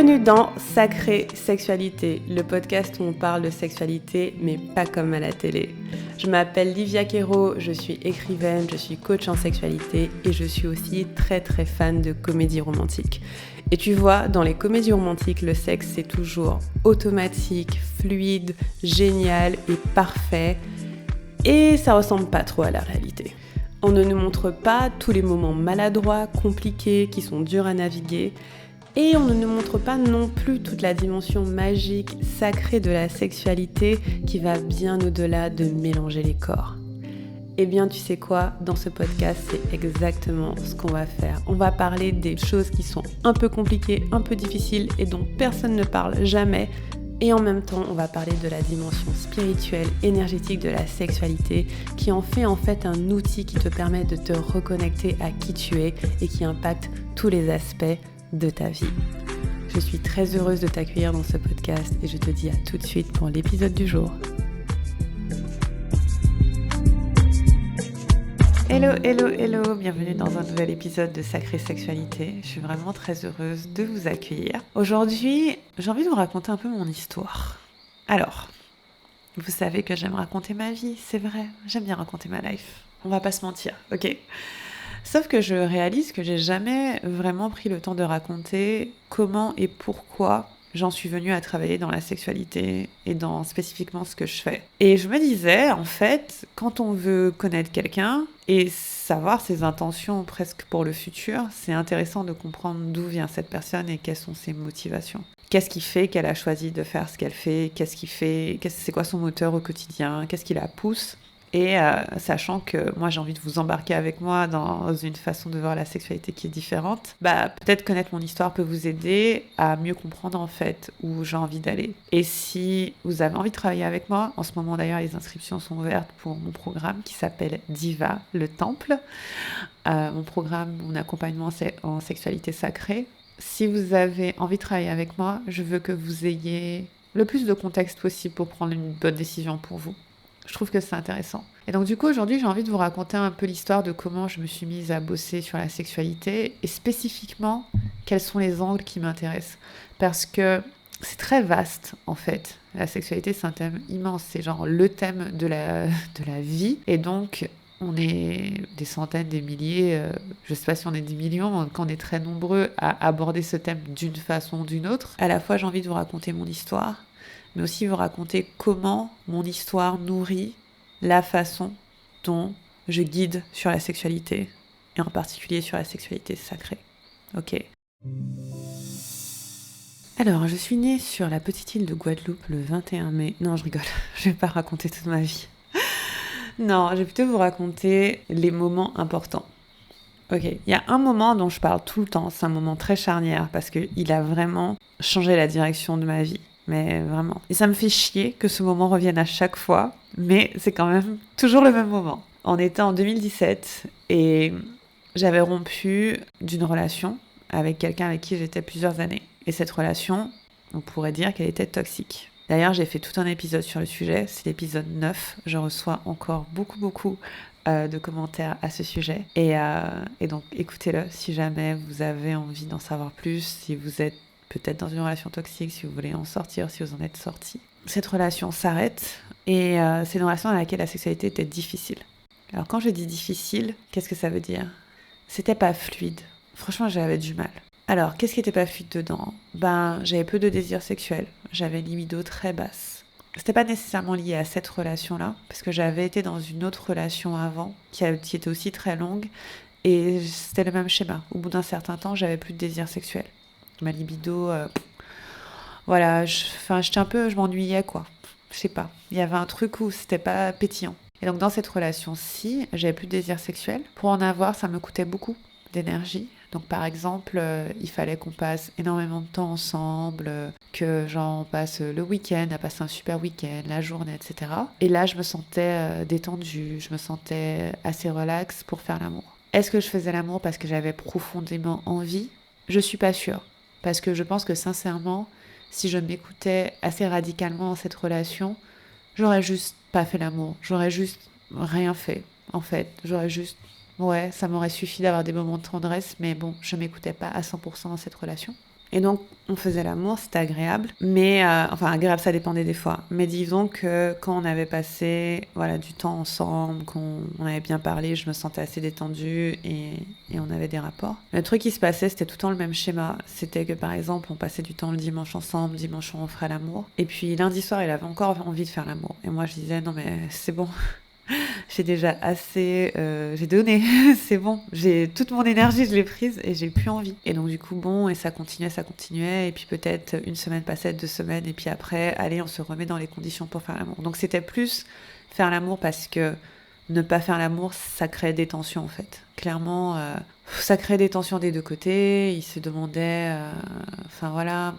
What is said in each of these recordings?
Bienvenue dans Sacrée Sexualité, le podcast où on parle de sexualité, mais pas comme à la télé. Je m'appelle Livia Quero, je suis écrivaine, je suis coach en sexualité et je suis aussi très fan de comédie romantique. Et tu vois, dans les comédies romantiques, le sexe c'est toujours automatique, fluide, génial et parfait. Et ça ressemble pas trop à la réalité. On ne nous montre pas tous les moments maladroits, compliqués, qui sont durs à naviguer. Et on ne nous montre pas non plus toute la dimension magique, sacrée de la sexualité qui va bien au-delà de mélanger les corps. Eh bien, tu sais quoi, dans ce podcast, c'est exactement ce qu'on va faire. On va parler des choses qui sont un peu compliquées, un peu difficiles et dont personne ne parle jamais. Et en même temps, on va parler de la dimension spirituelle, énergétique de la sexualité qui en fait un outil qui te permet de te reconnecter à qui tu es et qui impacte tous les aspects de ta vie. Je suis très heureuse de t'accueillir dans ce podcast et je te dis à tout de suite pour l'épisode du jour. Hello, bienvenue dans un nouvel épisode de Sacrée Sexualité. Je suis vraiment très heureuse de vous accueillir. Aujourd'hui, j'ai envie de vous raconter un peu mon histoire. Alors, vous savez que j'aime raconter ma vie, c'est vrai, j'aime bien raconter ma life. On va pas se mentir, ok ? Sauf que je réalise que j'ai jamais vraiment pris le temps de raconter comment et pourquoi j'en suis venue à travailler dans la sexualité et dans spécifiquement ce que je fais. Et je me disais, en fait, quand on veut connaître quelqu'un et savoir ses intentions presque pour le futur, c'est intéressant de comprendre d'où vient cette personne et quelles sont ses motivations. Qu'est-ce qui fait qu'elle a choisi de faire ce qu'elle fait ? C'est quoi son moteur au quotidien ? Qu'est-ce qui la pousse ? Et sachant que moi j'ai envie de vous embarquer avec moi dans une façon de voir la sexualité qui est différente, peut-être connaître mon histoire peut vous aider à mieux comprendre en fait où j'ai envie d'aller. Et si vous avez envie de travailler avec moi, en ce moment d'ailleurs les inscriptions sont ouvertes pour mon programme qui s'appelle Diva, le Temple. Mon programme, mon accompagnement en sexualité sacrée. Si vous avez envie de travailler avec moi, je veux que vous ayez le plus de contexte possible pour prendre une bonne décision pour vous. Je trouve que c'est intéressant. Et donc du coup, aujourd'hui, j'ai envie de vous raconter un peu l'histoire de comment je me suis mise à bosser sur la sexualité et spécifiquement, quels sont les angles qui m'intéressent. Parce que c'est très vaste, en fait. La sexualité, c'est un thème immense. C'est genre le thème de la vie. Et donc, on est des centaines, des milliers, je ne sais pas si on est des millions, quand on est très nombreux à aborder ce thème d'une façon ou d'une autre. À la fois, j'ai envie de vous raconter mon histoire, mais aussi vous raconter comment mon histoire nourrit la façon dont je guide sur la sexualité, et en particulier sur la sexualité sacrée. Ok. Alors, je suis née sur la petite île de Guadeloupe le 21 mai. Non, je rigole, je vais pas raconter toute ma vie. Non, je vais plutôt vous raconter les moments importants. Ok, il y a un moment dont je parle tout le temps, c'est un moment très charnière parce qu'il a vraiment changé la direction de ma vie. Mais vraiment. Et ça me fait chier que ce moment revienne à chaque fois, mais c'est quand même toujours le même moment. On était en 2017 et j'avais rompu d'une relation avec quelqu'un avec qui j'étais plusieurs années. Et cette relation, on pourrait dire qu'elle était toxique. D'ailleurs, j'ai fait tout un épisode sur le sujet, c'est l'épisode 9. Je reçois encore beaucoup de commentaires à ce sujet. Et donc, écoutez-le si jamais vous avez envie d'en savoir plus, si vous êtes peut-être dans une relation toxique, si vous voulez en sortir, si vous en êtes sorti. Cette relation s'arrête et c'est une relation dans laquelle la sexualité était difficile. Alors quand je dis difficile, qu'est-ce que ça veut dire ? C'était pas fluide. Franchement, j'avais du mal. Alors, qu'est-ce qui était pas fluide dedans ? J'avais peu de désir sexuel. J'avais une libido très basse. C'était pas nécessairement lié à cette relation-là, parce que j'avais été dans une autre relation avant, qui était aussi très longue, et c'était le même schéma. Au bout d'un certain temps, j'avais plus de désir sexuel. Ma libido, je m'ennuyais quoi. Je sais pas, il y avait un truc où c'était pas pétillant. Et donc dans cette relation-ci, j'avais plus de désir sexuel. Pour en avoir, ça me coûtait beaucoup d'énergie. Donc par exemple, il fallait qu'on passe énormément de temps ensemble, que genre on passe le week-end, à passer un super week-end, la journée, etc. Et là, je me sentais détendue, je me sentais assez relax pour faire l'amour. Est-ce que je faisais l'amour parce que j'avais profondément envie ? Je suis pas sûre. Parce que je pense que sincèrement, si je m'écoutais assez radicalement dans cette relation, j'aurais juste pas fait l'amour. J'aurais juste rien fait, en fait. Ça m'aurait suffi d'avoir des moments de tendresse, mais bon, je m'écoutais pas à 100% dans cette relation. Et donc, on faisait l'amour, c'était agréable. Mais, enfin, agréable, ça dépendait des fois. Mais disons que quand on avait passé du temps ensemble, qu'on avait bien parlé, je me sentais assez détendue et on avait des rapports. Le truc qui se passait, c'était tout le temps le même schéma. C'était que, par exemple, on passait du temps le dimanche ensemble, dimanche on ferait l'amour. Et puis, lundi soir, il avait encore envie de faire l'amour. Et moi, je disais, non mais c'est bon. J'ai déjà assez, j'ai donné, c'est bon, j'ai toute mon énergie, je l'ai prise et j'ai plus envie. Et donc du coup, bon, et ça continuait, et puis peut-être une semaine passait, 2 semaines, et puis après, allez, on se remet dans les conditions pour faire l'amour. Donc c'était plus faire l'amour parce que ne pas faire l'amour, ça crée des tensions en fait. Clairement, ça crée des tensions des deux côtés. Il se demandait, enfin voilà.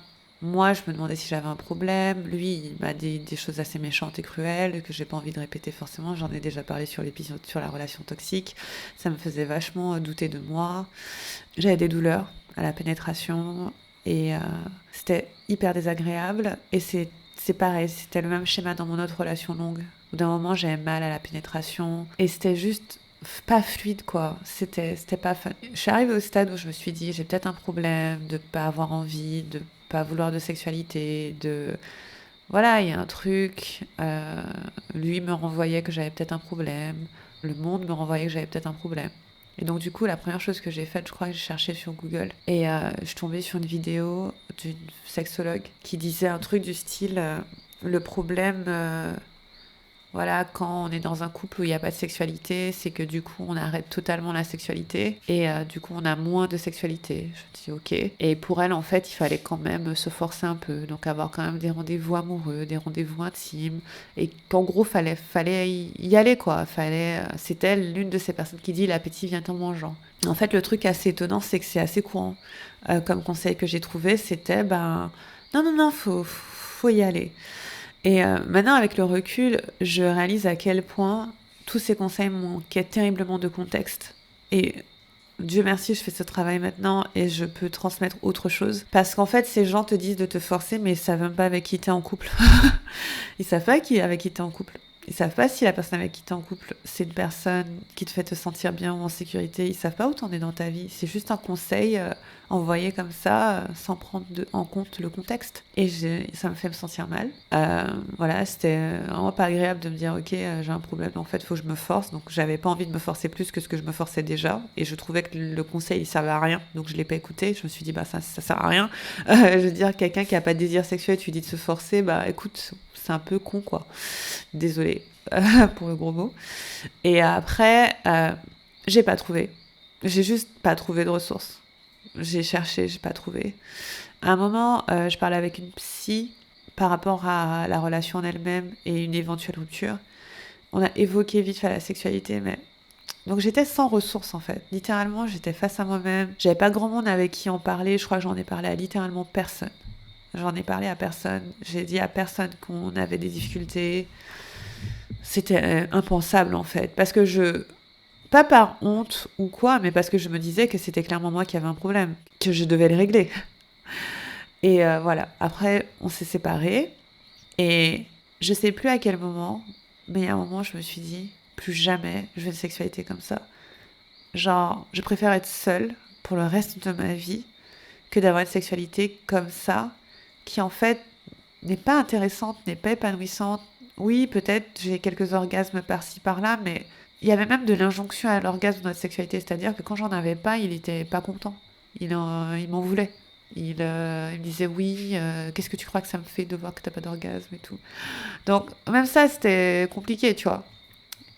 Moi, je me demandais si j'avais un problème. Lui, il m'a dit des choses assez méchantes et cruelles que j'ai pas envie de répéter forcément. J'en ai déjà parlé sur l'épisode sur la relation toxique. Ça me faisait vachement douter de moi. J'avais des douleurs à la pénétration et c'était hyper désagréable. Et c'est pareil, c'était le même schéma dans mon autre relation longue. Au bout d'un moment, j'avais mal à la pénétration et c'était juste pas fluide quoi, c'était pas fun. Je suis arrivée au stade où je me suis dit j'ai peut-être un problème de pas avoir envie, de pas vouloir de sexualité, voilà, il y a un truc, lui me renvoyait que j'avais peut-être un problème, le monde me renvoyait que j'avais peut-être un problème. Et donc du coup la première chose que j'ai faite, je crois que j'ai cherché sur Google et je suis tombée sur une vidéo d'une sexologue qui disait un truc du style le problème voilà, quand on est dans un couple où il n'y a pas de sexualité, c'est que du coup, on arrête totalement la sexualité et du coup, on a moins de sexualité. Je dis ok. Et pour elle, en fait, il fallait quand même se forcer un peu, donc avoir quand même des rendez-vous amoureux, des rendez-vous intimes, et qu'en gros, fallait y aller quoi. C'était l'une de ces personnes qui dit l'appétit vient en mangeant. En fait, le truc assez étonnant, c'est que c'est assez courant. Comme conseil que j'ai trouvé, c'était non, faut y aller. Et maintenant, avec le recul, je réalise à quel point tous ces conseils manquaient terriblement de contexte. Et Dieu merci, je fais ce travail maintenant et je peux transmettre autre chose. Parce qu'en fait, ces gens te disent de te forcer, mais ils savent même pas avec qui t'es en couple. Ils savent pas avec qui t'es en couple. Ils savent pas si la personne avec qui t'es en couple, c'est une personne qui te fait te sentir bien ou en sécurité. Ils savent pas où t'en es dans ta vie. C'est juste un conseil envoyé comme ça, sans prendre en compte le contexte. Et ça me fait me sentir mal. Voilà, c'était vraiment pas agréable de me dire, ok, j'ai un problème, en fait, faut que je me force. Donc, j'avais pas envie de me forcer plus que ce que je me forçais déjà. Et je trouvais que le conseil, il servait à rien. Donc, je l'ai pas écouté. Je me suis dit, ça sert à rien. Je veux dire, quelqu'un qui a pas de désir sexuel, tu lui dis de se forcer, écoute, c'est un peu con, quoi. Désolée pour le gros mot. Et après, j'ai pas trouvé. J'ai juste pas trouvé de ressources. J'ai cherché, j'ai pas trouvé. À un moment, je parlais avec une psy par rapport à la relation en elle-même et une éventuelle rupture. On a évoqué vite fait la sexualité, mais... Donc j'étais sans ressources en fait. Littéralement, j'étais face à moi-même. J'avais pas grand monde avec qui en parler. Je crois que j'en ai parlé à littéralement personne. J'en ai parlé à personne. J'ai dit à personne qu'on avait des difficultés. C'était impensable en fait. Parce que pas par honte ou quoi, mais parce que je me disais que c'était clairement moi qui avais un problème. Que je devais le régler. Et voilà. Après, on s'est séparés. Et je sais plus à quel moment, mais à un moment, je me suis dit, plus jamais je veux une sexualité comme ça. Genre, je préfère être seule pour le reste de ma vie que d'avoir une sexualité comme ça, qui en fait n'est pas intéressante, n'est pas épanouissante. Oui, peut-être j'ai quelques orgasmes par-ci, par-là, mais il y avait même de l'injonction à l'orgasme dans notre sexualité, c'est-à-dire que quand j'en avais pas, il était pas content. Il m'en voulait. Il me disait oui, qu'est-ce que tu crois que ça me fait de voir que t'as pas d'orgasme et tout. Donc même ça, c'était compliqué, tu vois.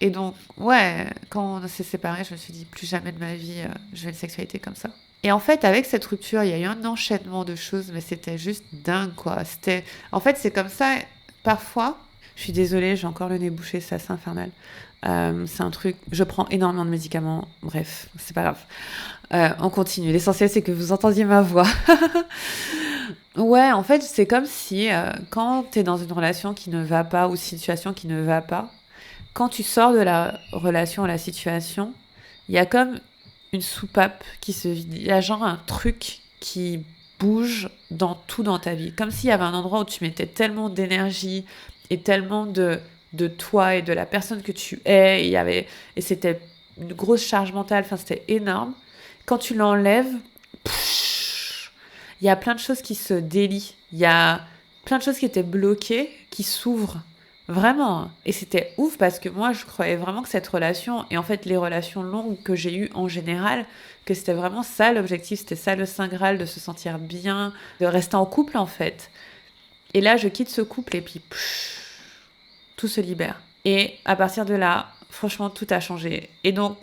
Et donc, ouais, quand on s'est séparés, je me suis dit, plus jamais de ma vie, je vais une sexualité comme ça. Et en fait, avec cette rupture, il y a eu un enchaînement de choses, mais c'était juste dingue, quoi. En fait, c'est comme ça, parfois, je suis désolée, j'ai encore le nez bouché, c'est assez infernal. C'est un truc, je prends énormément de médicaments, bref, c'est pas grave. On continue, l'essentiel c'est que vous entendiez ma voix. Ouais, en fait, c'est comme si quand t'es dans une relation qui ne va pas ou situation qui ne va pas, quand tu sors de la relation, la situation, il y a comme une soupape qui se vide. Il y a genre un truc qui bouge dans ta vie. Comme s'il y avait un endroit où tu mettais tellement d'énergie et tellement de toi et de la personne que tu es. Et c'était une grosse charge mentale, enfin c'était énorme. Quand tu l'enlèves, il y a plein de choses qui se délient. Il y a plein de choses qui étaient bloquées, qui s'ouvrent. Vraiment. Et c'était ouf parce que moi, je croyais vraiment que cette relation, et en fait, les relations longues que j'ai eues en général, que c'était vraiment ça l'objectif, c'était ça le Saint Graal, de se sentir bien, de rester en couple en fait. Et là, je quitte ce couple et puis tout se libère. Et à partir de là, franchement, tout a changé. Et donc,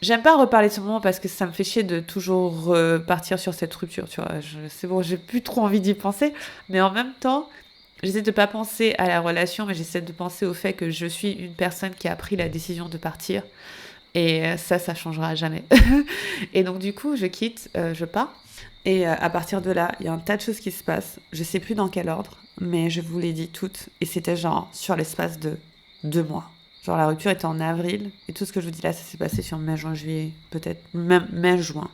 j'aime pas reparler de ce moment parce que ça me fait chier de toujours repartir sur cette rupture, tu vois. C'est bon, j'ai plus trop envie d'y penser. Mais en même temps, j'essaie de pas penser à la relation, mais j'essaie de penser au fait que je suis une personne qui a pris la décision de partir. Et ça changera jamais. Et donc, du coup, je quitte, je pars. Et à partir de là, il y a un tas de choses qui se passent. Je sais plus dans quel ordre, mais je vous l'ai dit toutes. Et c'était genre sur l'espace de 2 mois. Genre la rupture était en avril. Et tout ce que je vous dis là, ça s'est passé sur mai, juin, juillet. Peut-être même mai, juin.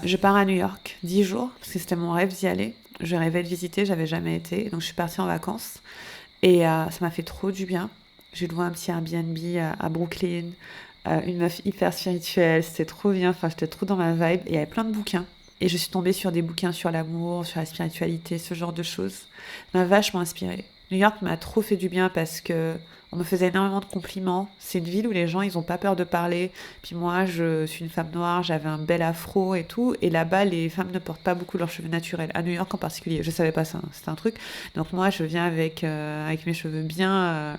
Je pars à New York 10 jours, parce que c'était mon rêve d'y aller. Je rêvais de visiter, j'avais jamais été. Donc je suis partie en vacances. Et ça m'a fait trop du bien. J'ai loué un petit Airbnb à Brooklyn. Une meuf hyper spirituelle, c'était trop bien. Enfin, j'étais trop dans ma vibe. Et il y avait plein de bouquins. Et je suis tombée sur des bouquins sur l'amour, sur la spiritualité, ce genre de choses. Ça m'a vachement inspirée. New York m'a trop fait du bien parce que on me faisait énormément de compliments. C'est une ville où les gens, ils ont pas peur de parler. Puis moi, je suis une femme noire, j'avais un bel afro et tout. Et là-bas, les femmes ne portent pas beaucoup leurs cheveux naturels. À New York en particulier, je savais pas ça, hein, c'était un truc. Donc moi, je viens avec mes cheveux bien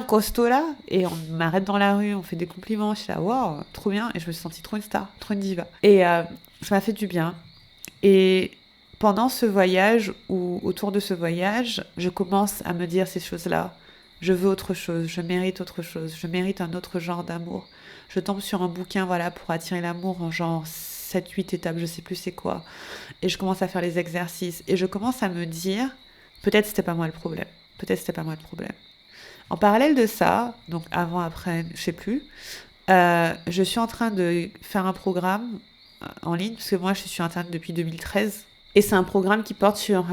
costauds là, et on m'arrête dans la rue, on fait des compliments. Je suis là, waouh, trop bien. Et je me suis sentie trop une star, trop une diva. Et ça m'a fait du bien. Et pendant ce voyage, ou autour de ce voyage, je commence à me dire ces choses-là. Je veux autre chose, je mérite autre chose, je mérite un autre genre d'amour. Je tombe sur un bouquin, voilà, pour attirer l'amour en genre 7, 8 étapes, je sais plus c'est quoi. Et je commence à faire les exercices. Et je commence à me dire, peut-être c'était pas moi le problème. Peut-être c'était pas moi le problème. En parallèle de ça, donc avant, après, je sais plus, je suis en train de faire un programme en ligne, parce que moi je suis sur Internet depuis 2013. Et c'est un programme qui porte sur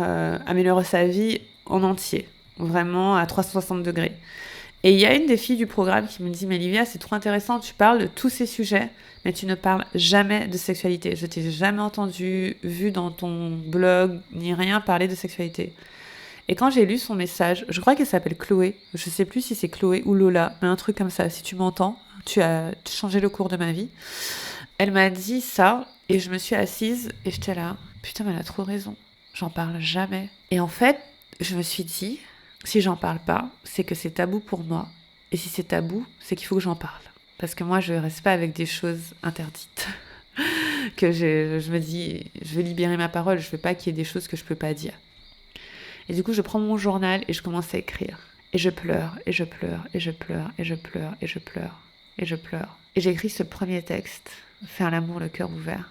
améliorer sa vie en entier, vraiment à 360 degrés. Et il y a une des filles du programme qui me dit, mais Livia, c'est trop intéressant, tu parles de tous ces sujets, mais tu ne parles jamais de sexualité. Je t'ai jamais entendu, vu dans ton blog, ni rien parler de sexualité. Et quand j'ai lu son message, je crois qu'elle s'appelle Chloé, je sais plus si c'est Chloé ou Lola, mais un truc comme ça, si tu m'entends, tu as changé le cours de ma vie. Elle m'a dit ça, et je me suis assise, et j'étais là, putain, mais elle a trop raison, j'en parle jamais. Et en fait, je me suis dit, si j'en parle pas, c'est que c'est tabou pour moi. Et si c'est tabou, c'est qu'il faut que j'en parle. Parce que moi, je reste pas avec des choses interdites. Que je me dis, je veux libérer ma parole, je veux pas qu'il y ait des choses que je peux pas dire. Et du coup, je prends mon journal et je commence à écrire. Et je pleure, et je pleure, et je pleure, et je pleure, et je pleure, et je pleure. Et j'écris ce premier texte, Faire l'amour le cœur ouvert.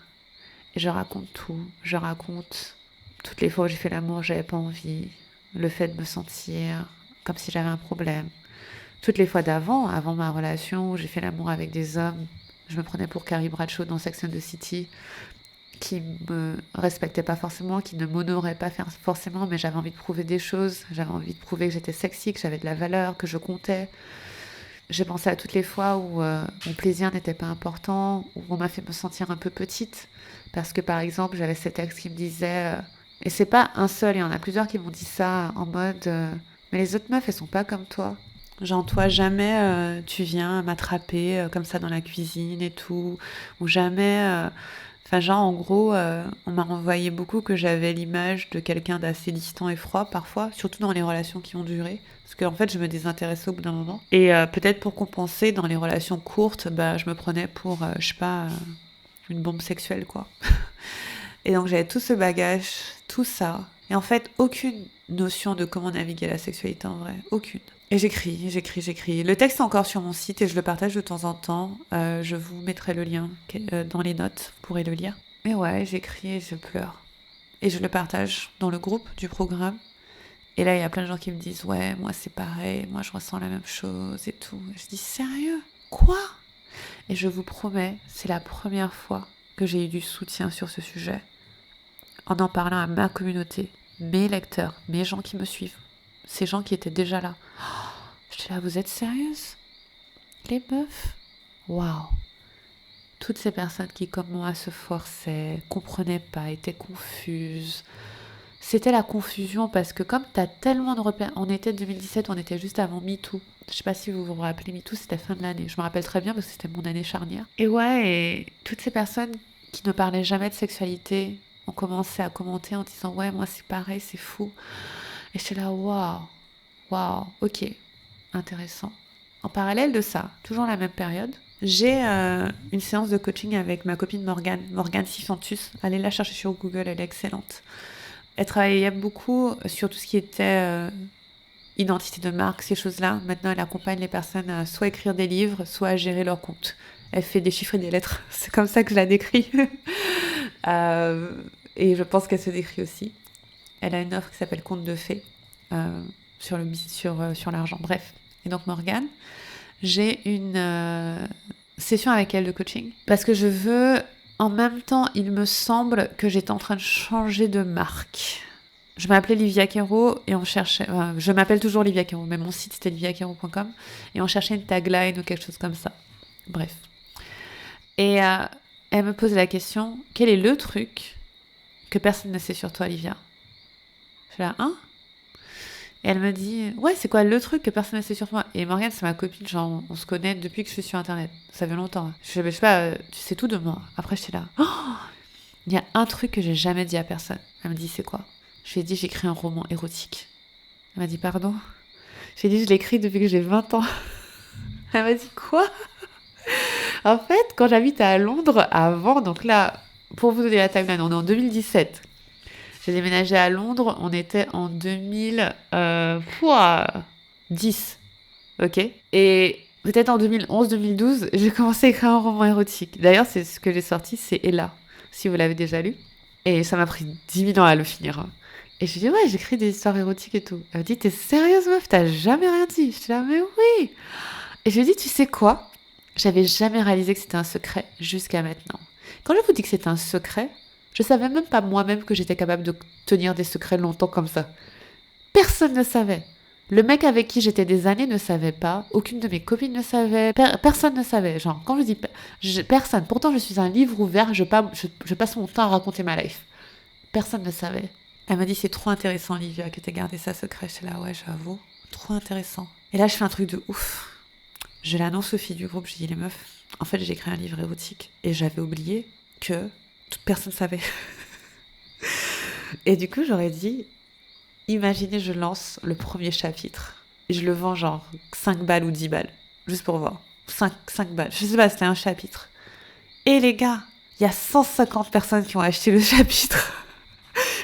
Et je raconte tout. Je raconte toutes les fois où j'ai fait l'amour, j'avais pas envie. Le fait de me sentir comme si j'avais un problème. Toutes les fois d'avant, avant ma relation, où j'ai fait l'amour avec des hommes, je me prenais pour Carrie Bradshaw dans Sex and the City, qui me respectaient pas forcément, qui ne m'honoraient pas forcément, mais j'avais envie de prouver des choses, j'avais envie de prouver que j'étais sexy, que j'avais de la valeur, que je comptais. J'ai pensé à toutes les fois où mon plaisir n'était pas important, où on m'a fait me sentir un peu petite, parce que par exemple, j'avais cet ex qui me disait, et c'est pas un seul, il y en a plusieurs qui m'ont dit ça en mode, mais les autres meufs, elles sont pas comme toi. Genre, toi, jamais tu viens m'attraper comme ça dans la cuisine et tout, ou jamais. Enfin, genre, en gros, on m'a renvoyé beaucoup que j'avais l'image de quelqu'un d'assez distant et froid parfois, surtout dans les relations qui ont duré. Parce qu'en fait, je me désintéressais au bout d'un moment. Et peut-être pour compenser, dans les relations courtes, bah, je me prenais pour, je sais pas, une bombe sexuelle, quoi. Et donc, j'avais tout ce bagage, tout ça. Et en fait, aucune notion de comment naviguer la sexualité en vrai. Aucune. Et j'écris. Le texte est encore sur mon site et je le partage de temps en temps. Je vous mettrai le lien dans les notes, vous pourrez le lire. Mais ouais, j'écris et je pleure. Et je le partage dans le groupe du programme. Et là, il y a plein de gens qui me disent, ouais, moi c'est pareil, moi je ressens la même chose et tout. Et je dis, sérieux? Quoi? Et je vous promets, c'est la première fois que j'ai eu du soutien sur ce sujet. En parlant à ma communauté, mes lecteurs, mes gens qui me suivent, ces gens qui étaient déjà là. Je dis là, vous êtes sérieuses? Les meufs? Waouh! toutes ces personnes qui, comme moi, se forçaient, comprenaient pas, étaient confuses. C'était la confusion parce que comme tu as tellement de repères, on était 2017, on était juste avant MeToo. Je sais pas si vous vous rappelez, MeToo, c'était fin de l'année. Je me rappelle très bien parce que c'était mon année charnière. Et ouais, et toutes ces personnes qui ne parlaient jamais de sexualité ont commencé à commenter en disant ouais, moi c'est pareil, c'est fou. Et j'étais là, waouh, ok, intéressant. En parallèle de ça, toujours la même période, j'ai une séance de coaching avec ma copine Morgane Sifantus. Allez la chercher sur Google, elle est excellente. Elle travaillait beaucoup sur tout ce qui était identité de marque, ces choses-là. Maintenant, elle accompagne les personnes à soit écrire des livres, soit à gérer leur compte. Elle fait des chiffres et des lettres. C'est comme ça que je la décris. Et je pense qu'elle se décrit aussi. Elle a une offre qui s'appelle Conte de fées sur l'argent. Bref. Et donc, Morgane, j'ai une session avec elle de coaching parce que je veux... En même temps, il me semble que j'étais en train de changer de marque. Je m'appelais Livia Quero et on cherchait... je m'appelle toujours Livia Quero, mais mon site c'était liviaquero.com et on cherchait une tagline ou quelque chose comme ça. Bref. Et elle me pose la question, quel est le truc que personne ne sait sur toi, Livia? Je suis là, hein? Et elle me dit, ouais, c'est quoi le truc que personne ne sait sur toi? Et Morgane, c'est ma copine, genre, on se connaît depuis que je suis sur Internet. Ça fait longtemps. Je sais pas, tu sais tout de moi. Après, j'étais là, oh, il y a un truc que j'ai jamais dit à personne. Elle me dit, c'est quoi? Je lui ai dit, j'écris un roman érotique. Elle m'a dit, pardon? J'ai dit, je l'écris depuis que j'ai 20 ans. Elle m'a dit, quoi? En fait, quand j'habitais à Londres, avant, donc là, pour vous donner la timeline, on est en 2017. J'ai déménagé à Londres, on était en 2010, ok? Et peut-être en 2011-2012, j'ai commencé à écrire un roman érotique. D'ailleurs, c'est ce que j'ai sorti, c'est Ella, si vous l'avez déjà lu. Et ça m'a pris 10 000 ans à le finir. Et je lui ai dit, ouais, j'écris des histoires érotiques et tout. Elle m'a dit, t'es sérieuse, meuf? T'as jamais rien dit? Je suis là, mais oui! Et je lui ai dit, tu sais quoi? J'avais jamais réalisé que c'était un secret jusqu'à maintenant. Quand je vous dis que c'est un secret, je savais même pas moi-même que j'étais capable de tenir des secrets longtemps comme ça. Personne ne savait. Le mec avec qui j'étais des années ne savait pas. Aucune de mes copines ne savait. Personne ne savait. Genre, quand je dis personne, pourtant je suis un livre ouvert, je passe mon temps à raconter ma life. Personne ne savait. Elle m'a dit, c'est trop intéressant, Livia, que t'aies gardé ça secret. J'étais là, ouais, j'avoue. Trop intéressant. Et là, je fais un truc de ouf. Je l'annonce aux filles du groupe, je dis, les meufs, en fait, j'ai écrit un livre érotique. Et j'avais oublié que toute personne savait. Et du coup, j'aurais dit, imaginez, je lance le premier chapitre. Et je le vends genre 5 balles ou 10 balles. Juste pour voir. 5 balles. Je sais pas, c'était un chapitre. Et les gars, il y a 150 personnes qui ont acheté le chapitre.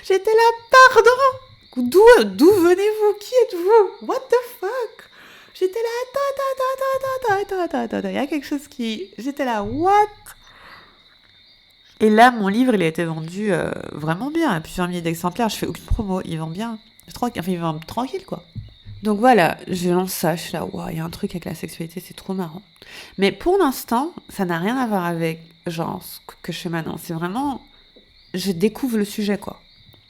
J'étais là, pardon! D'où venez-vous? Qui êtes-vous? What the fuck? J'étais là, attends. Il y a quelque chose qui... J'étais là, what? Et là, mon livre, il a été vendu vraiment bien, à plusieurs milliers d'exemplaires. Je fais aucune promo, il vend bien. Il vend tranquille, quoi. Donc voilà, je lance ça, je suis là, waouh, il y a un truc avec la sexualité, c'est trop marrant. Mais pour l'instant, ça n'a rien à voir avec, genre, ce que je fais maintenant. C'est vraiment, je découvre le sujet, quoi.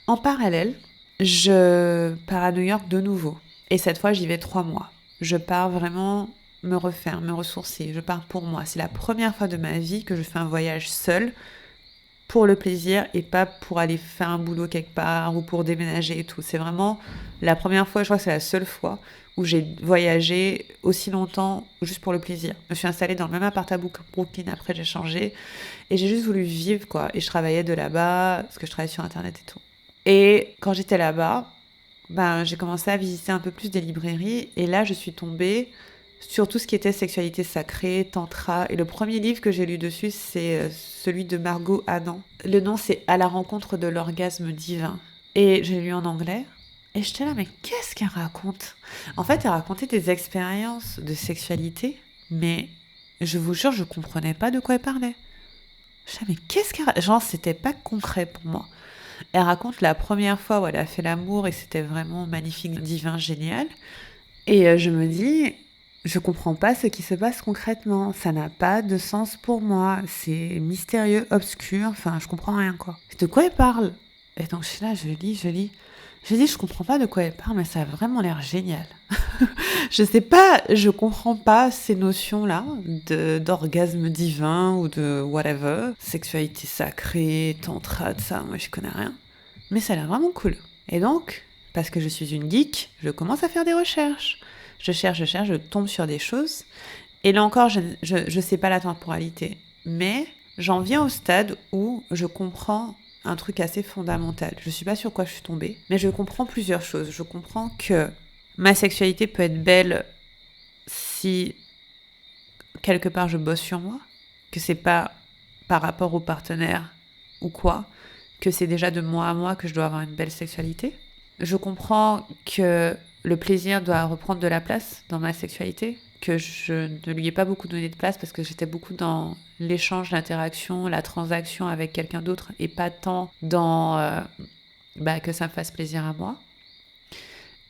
En parallèle, je pars à New York de nouveau. Et cette fois, j'y vais 3 mois. Je pars vraiment me refaire, me ressourcer. Je pars pour moi. C'est la première fois de ma vie que je fais un voyage seule, pour le plaisir et pas pour aller faire un boulot quelque part ou pour déménager et tout. C'est vraiment la première fois, je crois que c'est la seule fois où j'ai voyagé aussi longtemps juste pour le plaisir. Je me suis installée dans le même appart à Brooklyn, après j'ai changé et j'ai juste voulu vivre, quoi. Et je travaillais de là-bas parce que je travaillais sur Internet et tout. Et quand j'étais là-bas, j'ai commencé à visiter un peu plus des librairies et là je suis tombée sur tout ce qui était sexualité sacrée, tantra. Et le premier livre que j'ai lu dessus, c'est celui de Margot Anand. Le nom, c'est À la rencontre de l'orgasme divin. Et j'ai lu en anglais. Et j'étais là, mais qu'est-ce qu'elle raconte? En fait, elle racontait des expériences de sexualité, mais je vous jure, je comprenais pas de quoi elle parlait. Je disais, mais qu'est-ce qu'elle raconte? Genre, c'était pas concret pour moi. Elle raconte la première fois où elle a fait l'amour et c'était vraiment magnifique, divin, génial. Et je me dis... Je comprends pas ce qui se passe concrètement. Ça n'a pas de sens pour moi. C'est mystérieux, obscur. Enfin, je comprends rien, quoi. De quoi elle parle? Et donc, je suis là, je lis. J'ai dit, je comprends pas de quoi elle parle, mais ça a vraiment l'air génial. Je sais pas, je comprends pas ces notions-là d'orgasme divin ou de whatever, sexualité sacrée, tantra, de ça, moi je connais rien. Mais ça a l'air vraiment cool. Et donc, parce que je suis une geek, je commence à faire des recherches. Je cherche, je tombe sur des choses. Et là encore, je sais pas la temporalité. Mais j'en viens au stade où je comprends un truc assez fondamental. Je suis pas sur quoi je suis tombée, mais je comprends plusieurs choses. Je comprends que ma sexualité peut être belle si quelque part je bosse sur moi, que c'est pas par rapport au partenaire ou quoi, que c'est déjà de moi à moi que je dois avoir une belle sexualité. Je comprends que le plaisir doit reprendre de la place dans ma sexualité, que je ne lui ai pas beaucoup donné de place parce que j'étais beaucoup dans l'échange, l'interaction, la transaction avec quelqu'un d'autre et pas tant dans que ça me fasse plaisir à moi.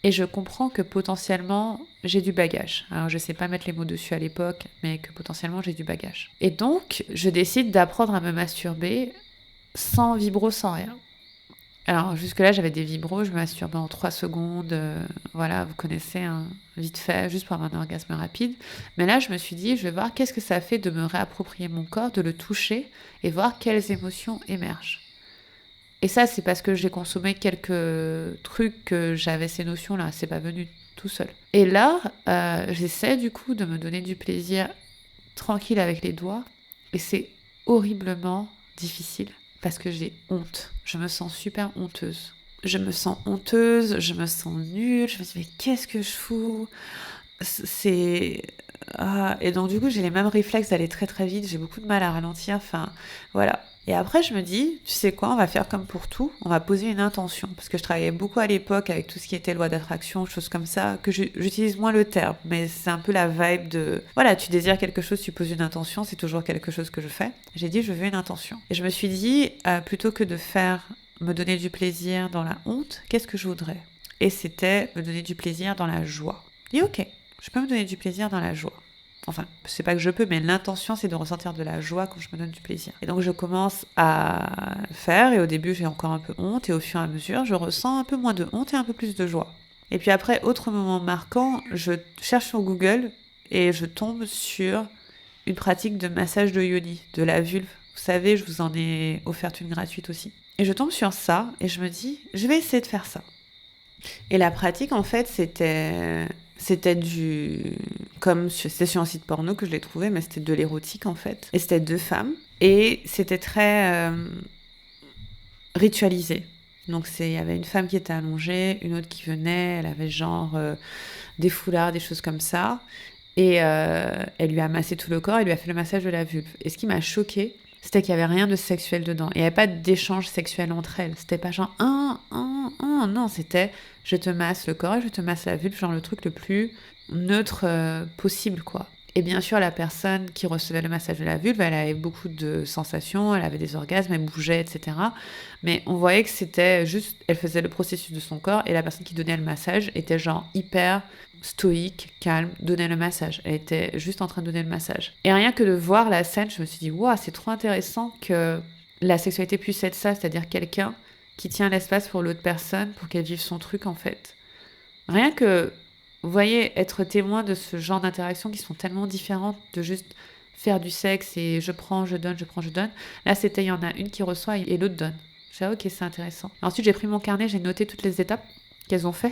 Et je comprends que potentiellement, j'ai du bagage. Alors, je sais pas mettre les mots dessus à l'époque, mais que potentiellement, j'ai du bagage. Et donc, je décide d'apprendre à me masturber sans vibro, sans rien. Alors, jusque-là, j'avais des vibros, je me masturbais en 3 secondes. Voilà, vous connaissez, hein, vite fait, juste pour avoir un orgasme rapide. Mais là, je me suis dit, je vais voir qu'est-ce que ça fait de me réapproprier mon corps, de le toucher et voir quelles émotions émergent. Et ça, c'est parce que j'ai consommé quelques trucs que j'avais ces notions-là. C'est pas venu tout seul. Et là, j'essaie du coup de me donner du plaisir tranquille avec les doigts. Et c'est horriblement difficile parce que j'ai honte. Je me sens super honteuse. Je me sens honteuse, je me sens nulle. Je me dis, mais qu'est-ce que je fous? C'est... Ah. Et donc du coup, j'ai les mêmes réflexes d'aller très très vite. J'ai beaucoup de mal à ralentir. Enfin, voilà. Et après, je me dis, tu sais quoi, on va faire comme pour tout, on va poser une intention. Parce que je travaillais beaucoup à l'époque avec tout ce qui était loi d'attraction, choses comme ça, que j'utilise moins le terme, mais c'est un peu la vibe de... Voilà, tu désires quelque chose, tu poses une intention, c'est toujours quelque chose que je fais. J'ai dit, je veux une intention. Et je me suis dit, plutôt que de me donner du plaisir dans la honte, qu'est-ce que je voudrais? Et c'était me donner du plaisir dans la joie. Je dis, ok, je peux me donner du plaisir dans la joie. Enfin, c'est pas que je peux, mais l'intention, c'est de ressentir de la joie quand je me donne du plaisir. Et donc, je commence à faire, et au début, j'ai encore un peu honte, et au fur et à mesure, je ressens un peu moins de honte et un peu plus de joie. Et puis après, autre moment marquant, je cherche sur Google, et je tombe sur une pratique de massage de yoni, de la vulve. Vous savez, je vous en ai offert une gratuite aussi. Et je tombe sur ça, et je me dis, je vais essayer de faire ça. Et la pratique, en fait, c'était c'était sur un site porno que je l'ai trouvé, mais c'était de l'érotique, en fait. Et c'était 2 femmes. Et c'était très ritualisé. Donc, il y avait une femme qui était allongée, une autre qui venait, elle avait genre des foulards, des choses comme ça. Et elle lui a massé tout le corps, elle lui a fait le massage de la vulve. Et ce qui m'a choquée, c'était qu'il n'y avait rien de sexuel dedans. Il n'y avait pas d'échange sexuel entre elles. C'était pas genre non, c'était je te masse le corps et je te masse la vulve, genre le truc le plus neutre possible, quoi. Et bien sûr, la personne qui recevait le massage de la vulve, elle avait beaucoup de sensations, elle avait des orgasmes, elle bougeait, etc. Mais on voyait que c'était juste, elle faisait le processus de son corps et la personne qui donnait le massage était genre hyper stoïque, calme, donnait le massage. Elle était juste en train de donner le massage. Et rien que de voir la scène, je me suis dit, waouh, c'est trop intéressant que la sexualité puisse être ça, c'est-à-dire quelqu'un qui tient l'espace pour l'autre personne, pour qu'elle vive son truc, en fait. Rien que, vous voyez, être témoin de ce genre d'interactions qui sont tellement différentes de juste faire du sexe et je prends, je donne, je prends, je donne. Là, c'était, il y en a une qui reçoit et l'autre donne. J'ai dit, ok, c'est intéressant. Ensuite, j'ai pris mon carnet, j'ai noté toutes les étapes qu'elles ont fait.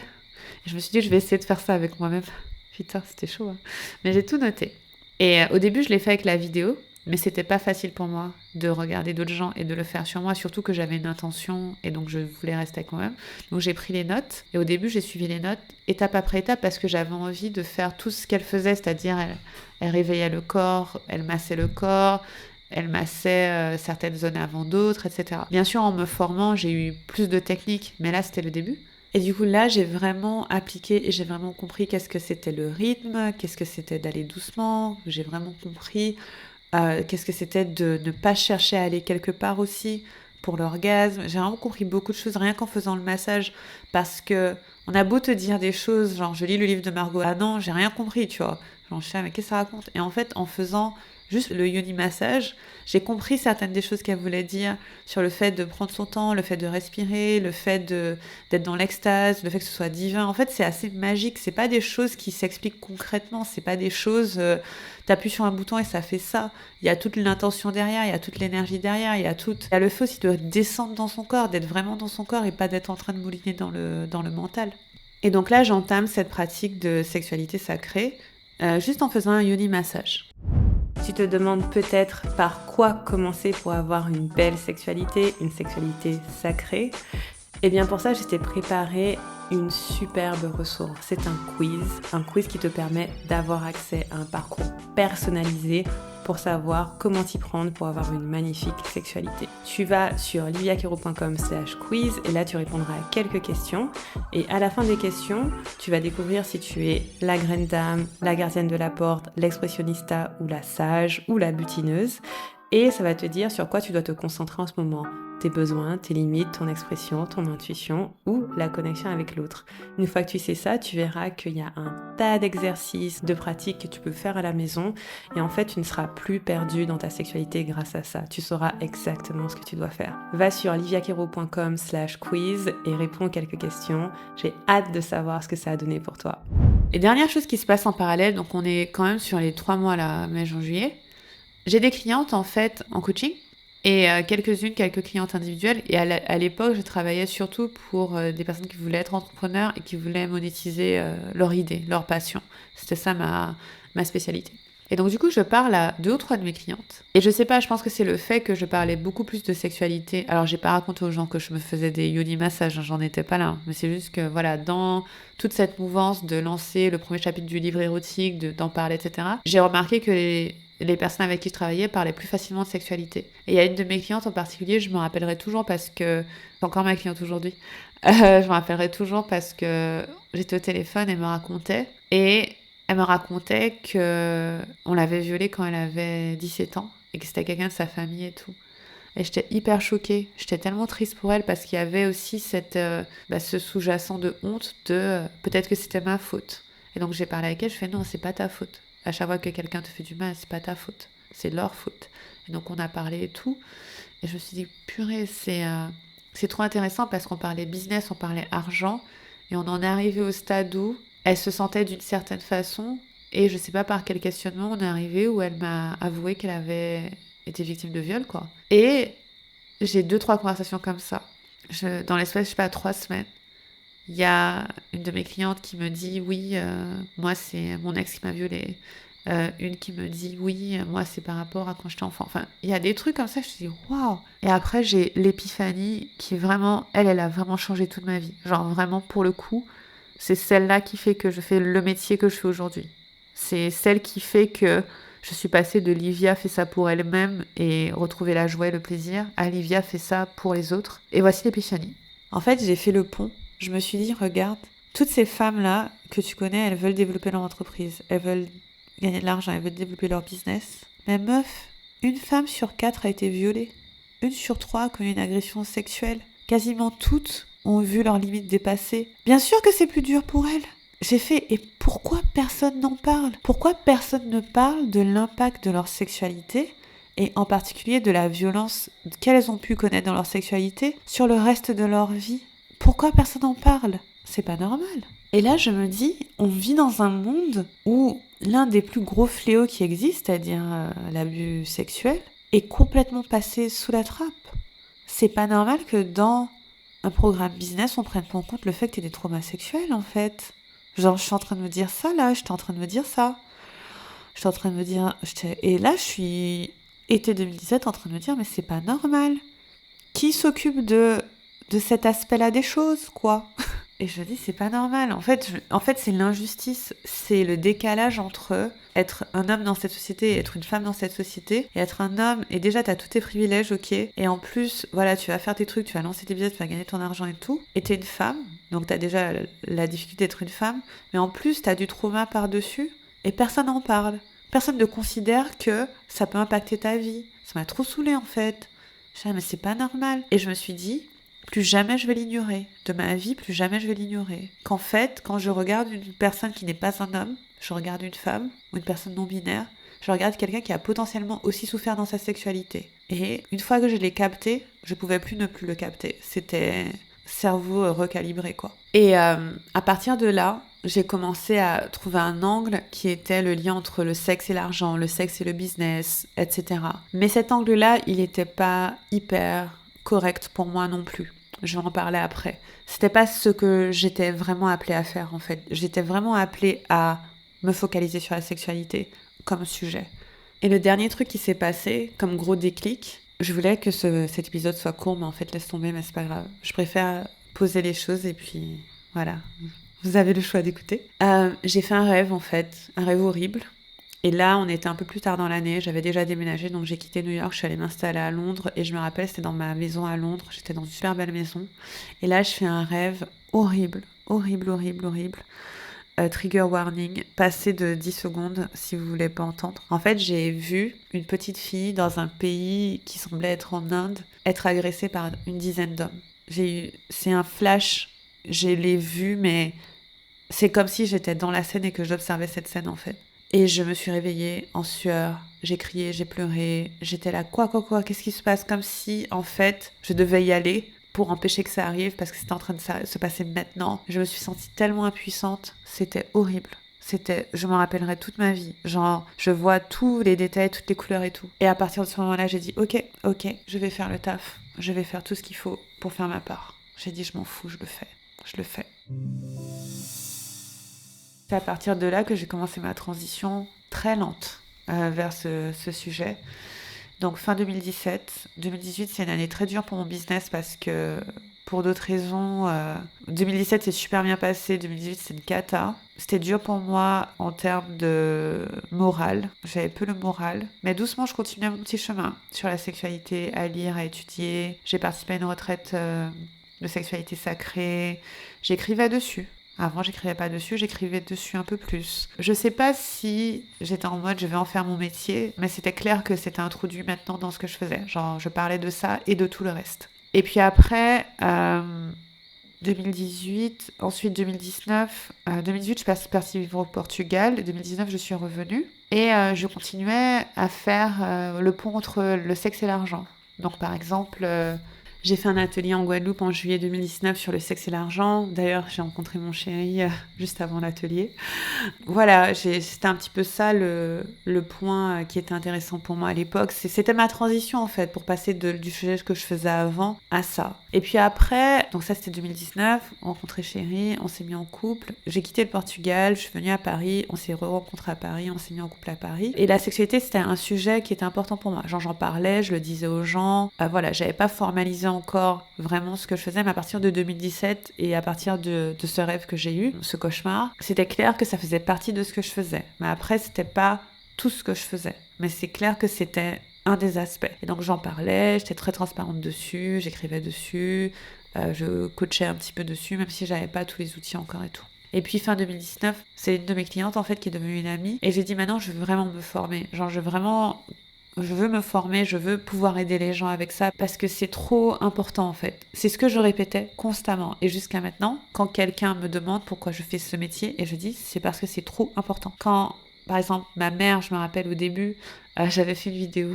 Et je me suis dit, je vais essayer de faire ça avec moi-même. Putain, c'était chaud, hein. Mais j'ai tout noté. Et au début, je l'ai fait avec la vidéo, mais c'était pas facile pour moi de regarder d'autres gens et de le faire sur moi, surtout que j'avais une intention et donc je voulais rester avec moi-même. Donc j'ai pris les notes et au début, j'ai suivi les notes étape après étape parce que j'avais envie de faire tout ce qu'elle faisait, c'est-à-dire elle réveillait le corps, elle massait le corps, elle massait certaines zones avant d'autres, etc. Bien sûr, en me formant, j'ai eu plus de techniques, mais là, c'était le début. Et du coup, là, j'ai vraiment appliqué et j'ai vraiment compris qu'est-ce que c'était le rythme, qu'est-ce que c'était d'aller doucement, j'ai vraiment compris qu'est-ce que c'était de ne pas chercher à aller quelque part aussi pour l'orgasme. J'ai vraiment compris beaucoup de choses rien qu'en faisant le massage parce que on a beau te dire des choses, genre je lis le livre de Margot, ah non, j'ai rien compris, tu vois. Genre je sais, mais qu'est-ce que ça raconte? Et en fait, en faisant Juste le yoni massage, j'ai compris certaines des choses qu'elle voulait dire sur le fait de prendre son temps, le fait de respirer, le fait d'être dans l'extase, le fait que ce soit divin. En fait, c'est assez magique. C'est pas des choses qui s'expliquent concrètement. C'est pas des choses, t'appuies sur un bouton et ça fait ça. Il y a toute l'intention derrière, il y a toute l'énergie derrière, il y a le feu aussi de descendre dans son corps, d'être vraiment dans son corps et pas d'être en train de mouliner dans le mental. Et donc là, j'entame cette pratique de sexualité sacrée juste en faisant un yoni massage. Tu te demandes peut-être par quoi commencer pour avoir une belle sexualité, une sexualité sacrée. Et bien pour ça, je t'ai préparé une superbe ressource. C'est un quiz qui te permet d'avoir accès à un parcours personnalisé pour savoir comment t'y prendre pour avoir une magnifique sexualité. Tu vas sur liviaquero.com/quiz et là tu répondras à quelques questions. Et à la fin des questions, tu vas découvrir si tu es la graine d'âme, la gardienne de la porte, l'expressionnista ou la sage ou la butineuse. Et ça va te dire sur quoi tu dois te concentrer en ce moment. Tes besoins, tes limites, ton expression, ton intuition ou la connexion avec l'autre. Une fois que tu sais ça, tu verras qu'il y a un tas d'exercices, de pratiques que tu peux faire à la maison et en fait, tu ne seras plus perdu dans ta sexualité grâce à ça. Tu sauras exactement ce que tu dois faire. Va sur liviaquero.com/quiz et réponds quelques questions. J'ai hâte de savoir ce que ça a donné pour toi. Et dernière chose qui se passe en parallèle, donc on est quand même sur les 3 mois là, mai, juin, juillet. J'ai des clientes en fait en coaching et quelques clientes individuelles. Et à l'époque, je travaillais surtout pour des personnes qui voulaient être entrepreneurs et qui voulaient monétiser leur idée, leur passion. C'était ça ma spécialité. Et donc du coup, je parle à 2 ou 3 de mes clientes. Et je sais pas, je pense que c'est le fait que je parlais beaucoup plus de sexualité. Alors j'ai pas raconté aux gens que je me faisais des yoni massages, j'en étais pas là. Mais c'est juste que voilà, dans toute cette mouvance de lancer le premier chapitre du livre érotique, d'en parler, etc., j'ai remarqué que les personnes avec qui je travaillais parlaient plus facilement de sexualité. Et il y a une de mes clientes en particulier, je me rappellerai toujours parce que... C'est encore ma cliente aujourd'hui. Je me rappellerai toujours parce que j'étais au téléphone, elle me racontait. Et elle me racontait qu'on l'avait violée quand elle avait 17 ans. Et que c'était quelqu'un de sa famille et tout. Et j'étais hyper choquée. J'étais tellement triste pour elle parce qu'il y avait aussi ce sous-jacent de honte de peut-être que c'était ma faute. Et donc j'ai parlé avec elle, je fais non, c'est pas ta faute. À chaque fois que quelqu'un te fait du mal, c'est pas ta faute, c'est leur faute. Et donc on a parlé et tout. Et je me suis dit, purée, c'est trop intéressant parce qu'on parlait business, on parlait argent. Et on en est arrivé au stade où elle se sentait d'une certaine façon. Et je sais pas par quel questionnement on est arrivé où elle m'a avoué qu'elle avait été victime de viol, quoi. Et j'ai 2-3 conversations comme ça. Dans l'espace, je sais pas, 3 semaines. Il y a une de mes clientes qui me dit oui, moi c'est mon ex qui m'a violée. Une qui me dit oui, moi c'est par rapport à quand j'étais enfant. Enfin, il y a des trucs comme ça, je me dis waouh. Et après j'ai l'épiphanie qui vraiment, elle a vraiment changé toute ma vie. Genre vraiment pour le coup, c'est celle-là qui fait que je fais le métier que je fais aujourd'hui. C'est celle qui fait que je suis passée de Livia fait ça pour elle-même et retrouver la joie et le plaisir à Livia fait ça pour les autres. Et voici l'épiphanie. En fait, j'ai fait le pont. Je me suis dit, regarde, toutes ces femmes-là que tu connais, elles veulent développer leur entreprise, elles veulent gagner de l'argent, elles veulent développer leur business. Mais meuf, une femme sur 4 a été violée. 1 sur 3 a connu une agression sexuelle. Quasiment toutes ont vu leurs limites dépassées. Bien sûr que c'est plus dur pour elles. J'ai fait, et pourquoi personne n'en parle ? Pourquoi personne ne parle de l'impact de leur sexualité et en particulier de la violence qu'elles ont pu connaître dans leur sexualité sur le reste de leur vie ? Pourquoi personne n'en parle ? C'est pas normal. Et là, je me dis, on vit dans un monde où l'un des plus gros fléaux qui existent, c'est-à-dire l'abus sexuel, est complètement passé sous la trappe. C'est pas normal que dans un programme business, on prenne pas en compte le fait que t'aies des traumas sexuels, en fait. Genre, je suis en train de me dire ça, là, j'étais en train de me dire ça. J'étais en train de me dire... Et là, je suis, été 2017, en train de me dire, mais c'est pas normal. Qui s'occupe de cet aspect-là des choses, quoi. Et je dis, c'est pas normal. En fait, c'est l'injustice. C'est le décalage entre être un homme dans cette société et être une femme dans cette société. Et être un homme, et déjà, t'as tous tes privilèges, ok. Et en plus, voilà, tu vas faire tes trucs, tu vas lancer tes business, tu vas gagner ton argent et tout. Et t'es une femme, donc t'as déjà la difficulté d'être une femme. Mais en plus, t'as du trauma par-dessus. Et personne n'en parle. Personne ne considère que ça peut impacter ta vie. Ça m'a trop saoulée, en fait. Je dis, mais c'est pas normal. Et je me suis dit, plus jamais je vais l'ignorer. De ma vie, plus jamais je vais l'ignorer. Qu'en fait, quand je regarde une personne qui n'est pas un homme, je regarde une femme ou une personne non binaire, je regarde quelqu'un qui a potentiellement aussi souffert dans sa sexualité. Et une fois que je l'ai capté, je pouvais plus ne plus le capter. C'était cerveau recalibré, quoi. Et à partir de là, j'ai commencé à trouver un angle qui était le lien entre le sexe et l'argent, le sexe et le business, etc. Mais cet angle-là, il n'était pas hyper correct pour moi non plus. Je vais en parler après. C'était pas ce que j'étais vraiment appelée à faire, en fait. J'étais vraiment appelée à me focaliser sur la sexualité comme sujet. Et le dernier truc qui s'est passé, comme gros déclic, je voulais que cet épisode soit court, mais en fait, laisse tomber, mais c'est pas grave. Je préfère poser les choses et puis voilà. Vous avez le choix d'écouter. J'ai fait un rêve, en fait, un rêve horrible. Et là, on était un peu plus tard dans l'année, j'avais déjà déménagé, donc j'ai quitté New York, je suis allée m'installer à Londres, et je me rappelle, c'était dans ma maison à Londres, j'étais dans une super belle maison, et là, je fais un rêve horrible, horrible, horrible, horrible. Trigger warning, passé de 10 secondes si vous voulez pas entendre. En fait, j'ai vu une petite fille dans un pays qui semblait être en Inde, être agressée par une dizaine d'hommes. C'est un flash, je l'ai vu, mais c'est comme si j'étais dans la scène et que j'observais cette scène, en fait. Et je me suis réveillée en sueur, j'ai crié, j'ai pleuré, j'étais là, quoi, qu'est-ce qui se passe? Comme si, en fait, je devais y aller pour empêcher que ça arrive, parce que c'était en train de se passer maintenant. Je me suis sentie tellement impuissante, c'était horrible. Je m'en rappellerai toute ma vie. Genre, je vois tous les détails, toutes les couleurs et tout. Et à partir de ce moment-là, j'ai dit, ok, je vais faire le taf. Je vais faire tout ce qu'il faut pour faire ma part. J'ai dit, je m'en fous, je le fais. C'est à partir de là que j'ai commencé ma transition très lente vers ce sujet. Donc fin 2017, 2018 c'est une année très dure pour mon business parce que pour d'autres raisons, 2017 c'est super bien passé, 2018 c'est une cata. C'était dur pour moi en termes de morale, j'avais peu le moral, mais doucement je continuais mon petit chemin sur la sexualité, à lire, à étudier. J'ai participé à une retraite de sexualité sacrée, j'écrivais dessus. Avant, j'écrivais pas dessus, j'écrivais dessus un peu plus. Je sais pas si j'étais en mode je vais en faire mon métier, mais c'était clair que c'était introduit maintenant dans ce que je faisais. Genre, je parlais de ça et de tout le reste. Et puis après, 2018, ensuite 2019, 2018, je suis partie vivre au Portugal, 2019, je suis revenue. Et je continuais à faire le pont entre le sexe et l'argent. Donc, par exemple... j'ai fait un atelier en Guadeloupe en juillet 2019 sur le sexe et l'argent. D'ailleurs, j'ai rencontré mon chéri juste avant l'atelier. Voilà, c'était un petit peu ça le point qui était intéressant pour moi à l'époque. C'était ma transition en fait pour passer du sujet que je faisais avant à ça. Et puis après, donc ça c'était 2019, on rencontré chéri, on s'est mis en couple. J'ai quitté le Portugal, je suis venue à Paris, on s'est re-rencontrés à Paris, on s'est mis en couple à Paris. Et la sexualité c'était un sujet qui était important pour moi. Genre j'en parlais, je le disais aux gens. Voilà, j'avais pas formalisé encore vraiment ce que je faisais, mais à partir de 2017 et à partir de ce rêve que j'ai eu, ce cauchemar, c'était clair que ça faisait partie de ce que je faisais. Mais après, c'était pas tout ce que je faisais. Mais c'est clair que c'était un des aspects. Et donc j'en parlais, j'étais très transparente dessus, j'écrivais dessus, je coachais un petit peu dessus, même si j'avais pas tous les outils encore et tout. Et puis fin 2019, c'est une de mes clientes en fait qui est devenue une amie. Et j'ai dit maintenant je veux vraiment me former. Genre je veux me former, je veux pouvoir aider les gens avec ça parce que c'est trop important en fait. C'est ce que je répétais constamment. Et jusqu'à maintenant, quand quelqu'un me demande pourquoi je fais ce métier, et je dis c'est parce que c'est trop important. Quand, par exemple, ma mère, je me rappelle au début, j'avais fait une vidéo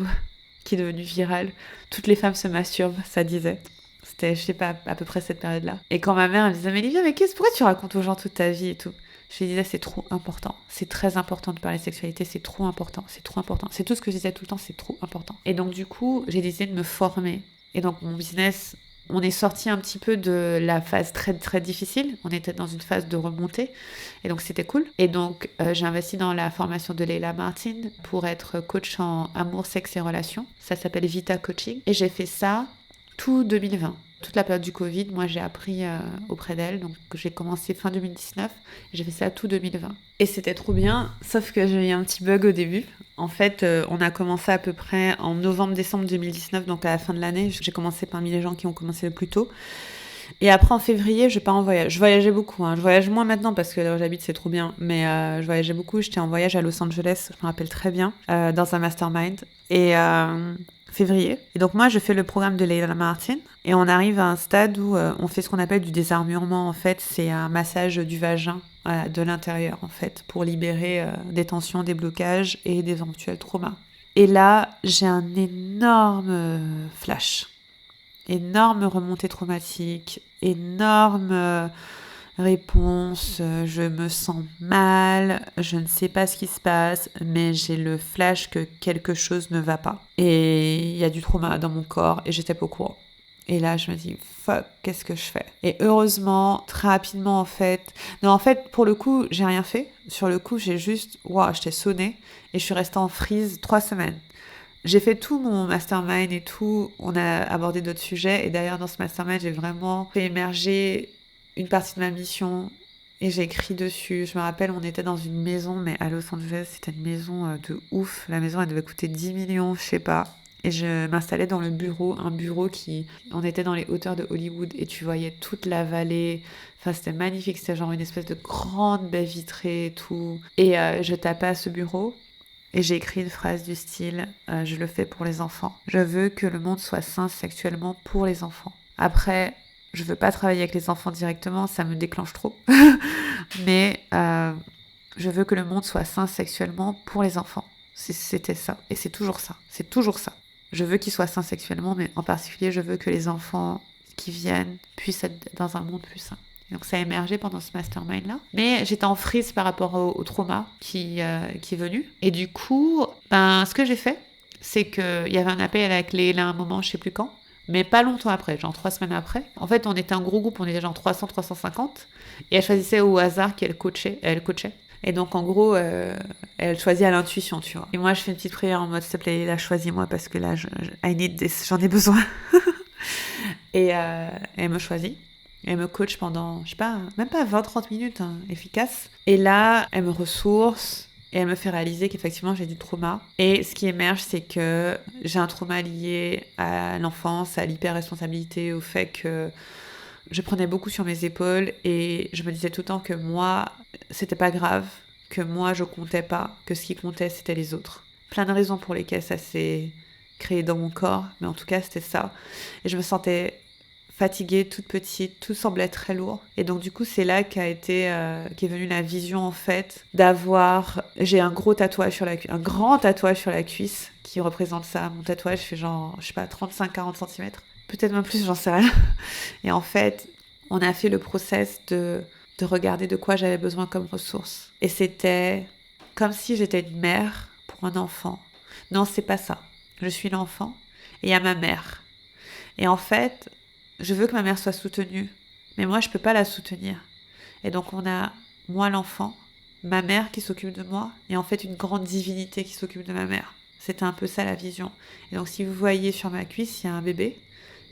qui est devenue virale. Toutes les femmes se masturbent, ça disait. C'était, je sais pas, à peu près cette période-là. Et quand ma mère elle me disait, mais Olivia, pourquoi tu racontes aux gens toute ta vie et tout? Je lui disais, c'est trop important. C'est très important de parler de sexualité, c'est trop important, c'est trop important. C'est tout ce que je disais tout le temps, c'est trop important. Et donc, du coup, j'ai décidé de me former. Et donc, mon business, on est sorti un petit peu de la phase très, très difficile. On était dans une phase de remontée. Et donc, c'était cool. Et donc, j'ai investi dans la formation de Leila Martin pour être coach en amour, sexe et relations. Ça s'appelle Vita Coaching. Et j'ai fait ça tout 2020. Toute la période du Covid, moi j'ai appris auprès d'elle, donc j'ai commencé fin 2019 et j'ai fait ça tout 2020. Et c'était trop bien, sauf que j'ai eu un petit bug au début. En fait, on a commencé à peu près en novembre-décembre 2019, donc à la fin de l'année. J'ai commencé parmi les gens qui ont commencé le plus tôt. Et après en février, je pars en voyage. Je voyageais beaucoup, hein. Je voyage moins maintenant parce que là où j'habite c'est trop bien, mais je voyageais beaucoup. J'étais en voyage à Los Angeles, je me rappelle très bien, dans un mastermind. Et février. Et donc moi, je fais le programme de Leila Martin et on arrive à un stade où on fait ce qu'on appelle du désarmurement. En fait, c'est un massage du vagin de l'intérieur, en fait, pour libérer des tensions, des blocages et des éventuels traumas. Et là, j'ai un énorme flash, énorme remontée traumatique, énorme réponse, je me sens mal, je ne sais pas ce qui se passe, mais j'ai le flash que quelque chose ne va pas. Et il y a du trauma dans mon corps et j'étais pas au courant. Et là, je me dis, fuck, qu'est-ce que je fais? Et heureusement, très rapidement, en fait... Non, en fait, pour le coup, j'ai rien fait. Sur le coup, j'ai juste... Waouh, j'étais sonnée et je suis restée en freeze 3 semaines. J'ai fait tout mon mastermind et tout. On a abordé d'autres sujets. Et d'ailleurs, dans ce mastermind, j'ai vraiment fait émerger une partie de ma mission et j'ai écrit dessus. Je me rappelle, on était dans une maison, mais à Los Angeles, c'était une maison de ouf. La maison, elle devait coûter 10 millions, je sais pas. Et je m'installais dans le bureau, un bureau qui... On était dans les hauteurs de Hollywood et tu voyais toute la vallée. Enfin, c'était magnifique. C'était genre une espèce de grande baie vitrée et tout. Et je tapais à ce bureau et j'ai écrit une phrase du style « Je le fais pour les enfants. Je veux que le monde soit sain sexuellement pour les enfants. » Après, je veux pas travailler avec les enfants directement, ça me déclenche trop. Mais je veux que le monde soit sain sexuellement pour les enfants. C'était ça. Et c'est toujours ça. C'est toujours ça. Je veux qu'ils soient sains sexuellement, mais en particulier, je veux que les enfants qui viennent puissent être dans un monde plus sain. Et donc ça a émergé pendant ce mastermind-là. Mais j'étais en frise par rapport au trauma qui est venu. Et du coup, ce que j'ai fait, c'est qu'il y avait un appel à la clé là, à un moment, je sais plus quand. Mais pas longtemps après, genre 3 semaines après. En fait, on était un gros groupe, on était genre 300, 350. Et elle choisissait au hasard qui elle coachait. Et donc, en gros, elle choisit à l'intuition, tu vois. Et moi, je fais une petite prière en mode, s'il te plaît, là, choisis-moi parce que là, j'en ai besoin. Et elle me choisit. Elle me coach pendant, je sais pas, même pas 20-30 minutes, hein, efficace. Et là, elle me ressource. Et elle me fait réaliser qu'effectivement, j'ai du trauma. Et ce qui émerge, c'est que j'ai un trauma lié à l'enfance, à l'hyper-responsabilité, au fait que je prenais beaucoup sur mes épaules et je me disais tout le temps que moi, c'était pas grave, que moi, je comptais pas, que ce qui comptait, c'était les autres. Plein de raisons pour lesquelles ça s'est créé dans mon corps, mais en tout cas, c'était ça. Et je me sentais fatiguée, toute petite, tout semblait très lourd. Et donc du coup, c'est là qu'est venue la vision en fait j'ai un gros tatouage sur un grand tatouage sur la cuisse qui représente ça. Mon tatouage fait genre, je sais pas, 35-40 cm. Peut-être même plus, j'en sais rien. Et en fait, on a fait le process de regarder de quoi j'avais besoin comme ressource. Et c'était comme si j'étais une mère pour un enfant. Non, c'est pas ça. Je suis l'enfant et il y a ma mère. Et en fait, je veux que ma mère soit soutenue, mais moi, je peux pas la soutenir. Et donc, on a moi, l'enfant, ma mère qui s'occupe de moi, et en fait, une grande divinité qui s'occupe de ma mère. C'était un peu ça, la vision. Et donc, si vous voyez sur ma cuisse, il y a un bébé,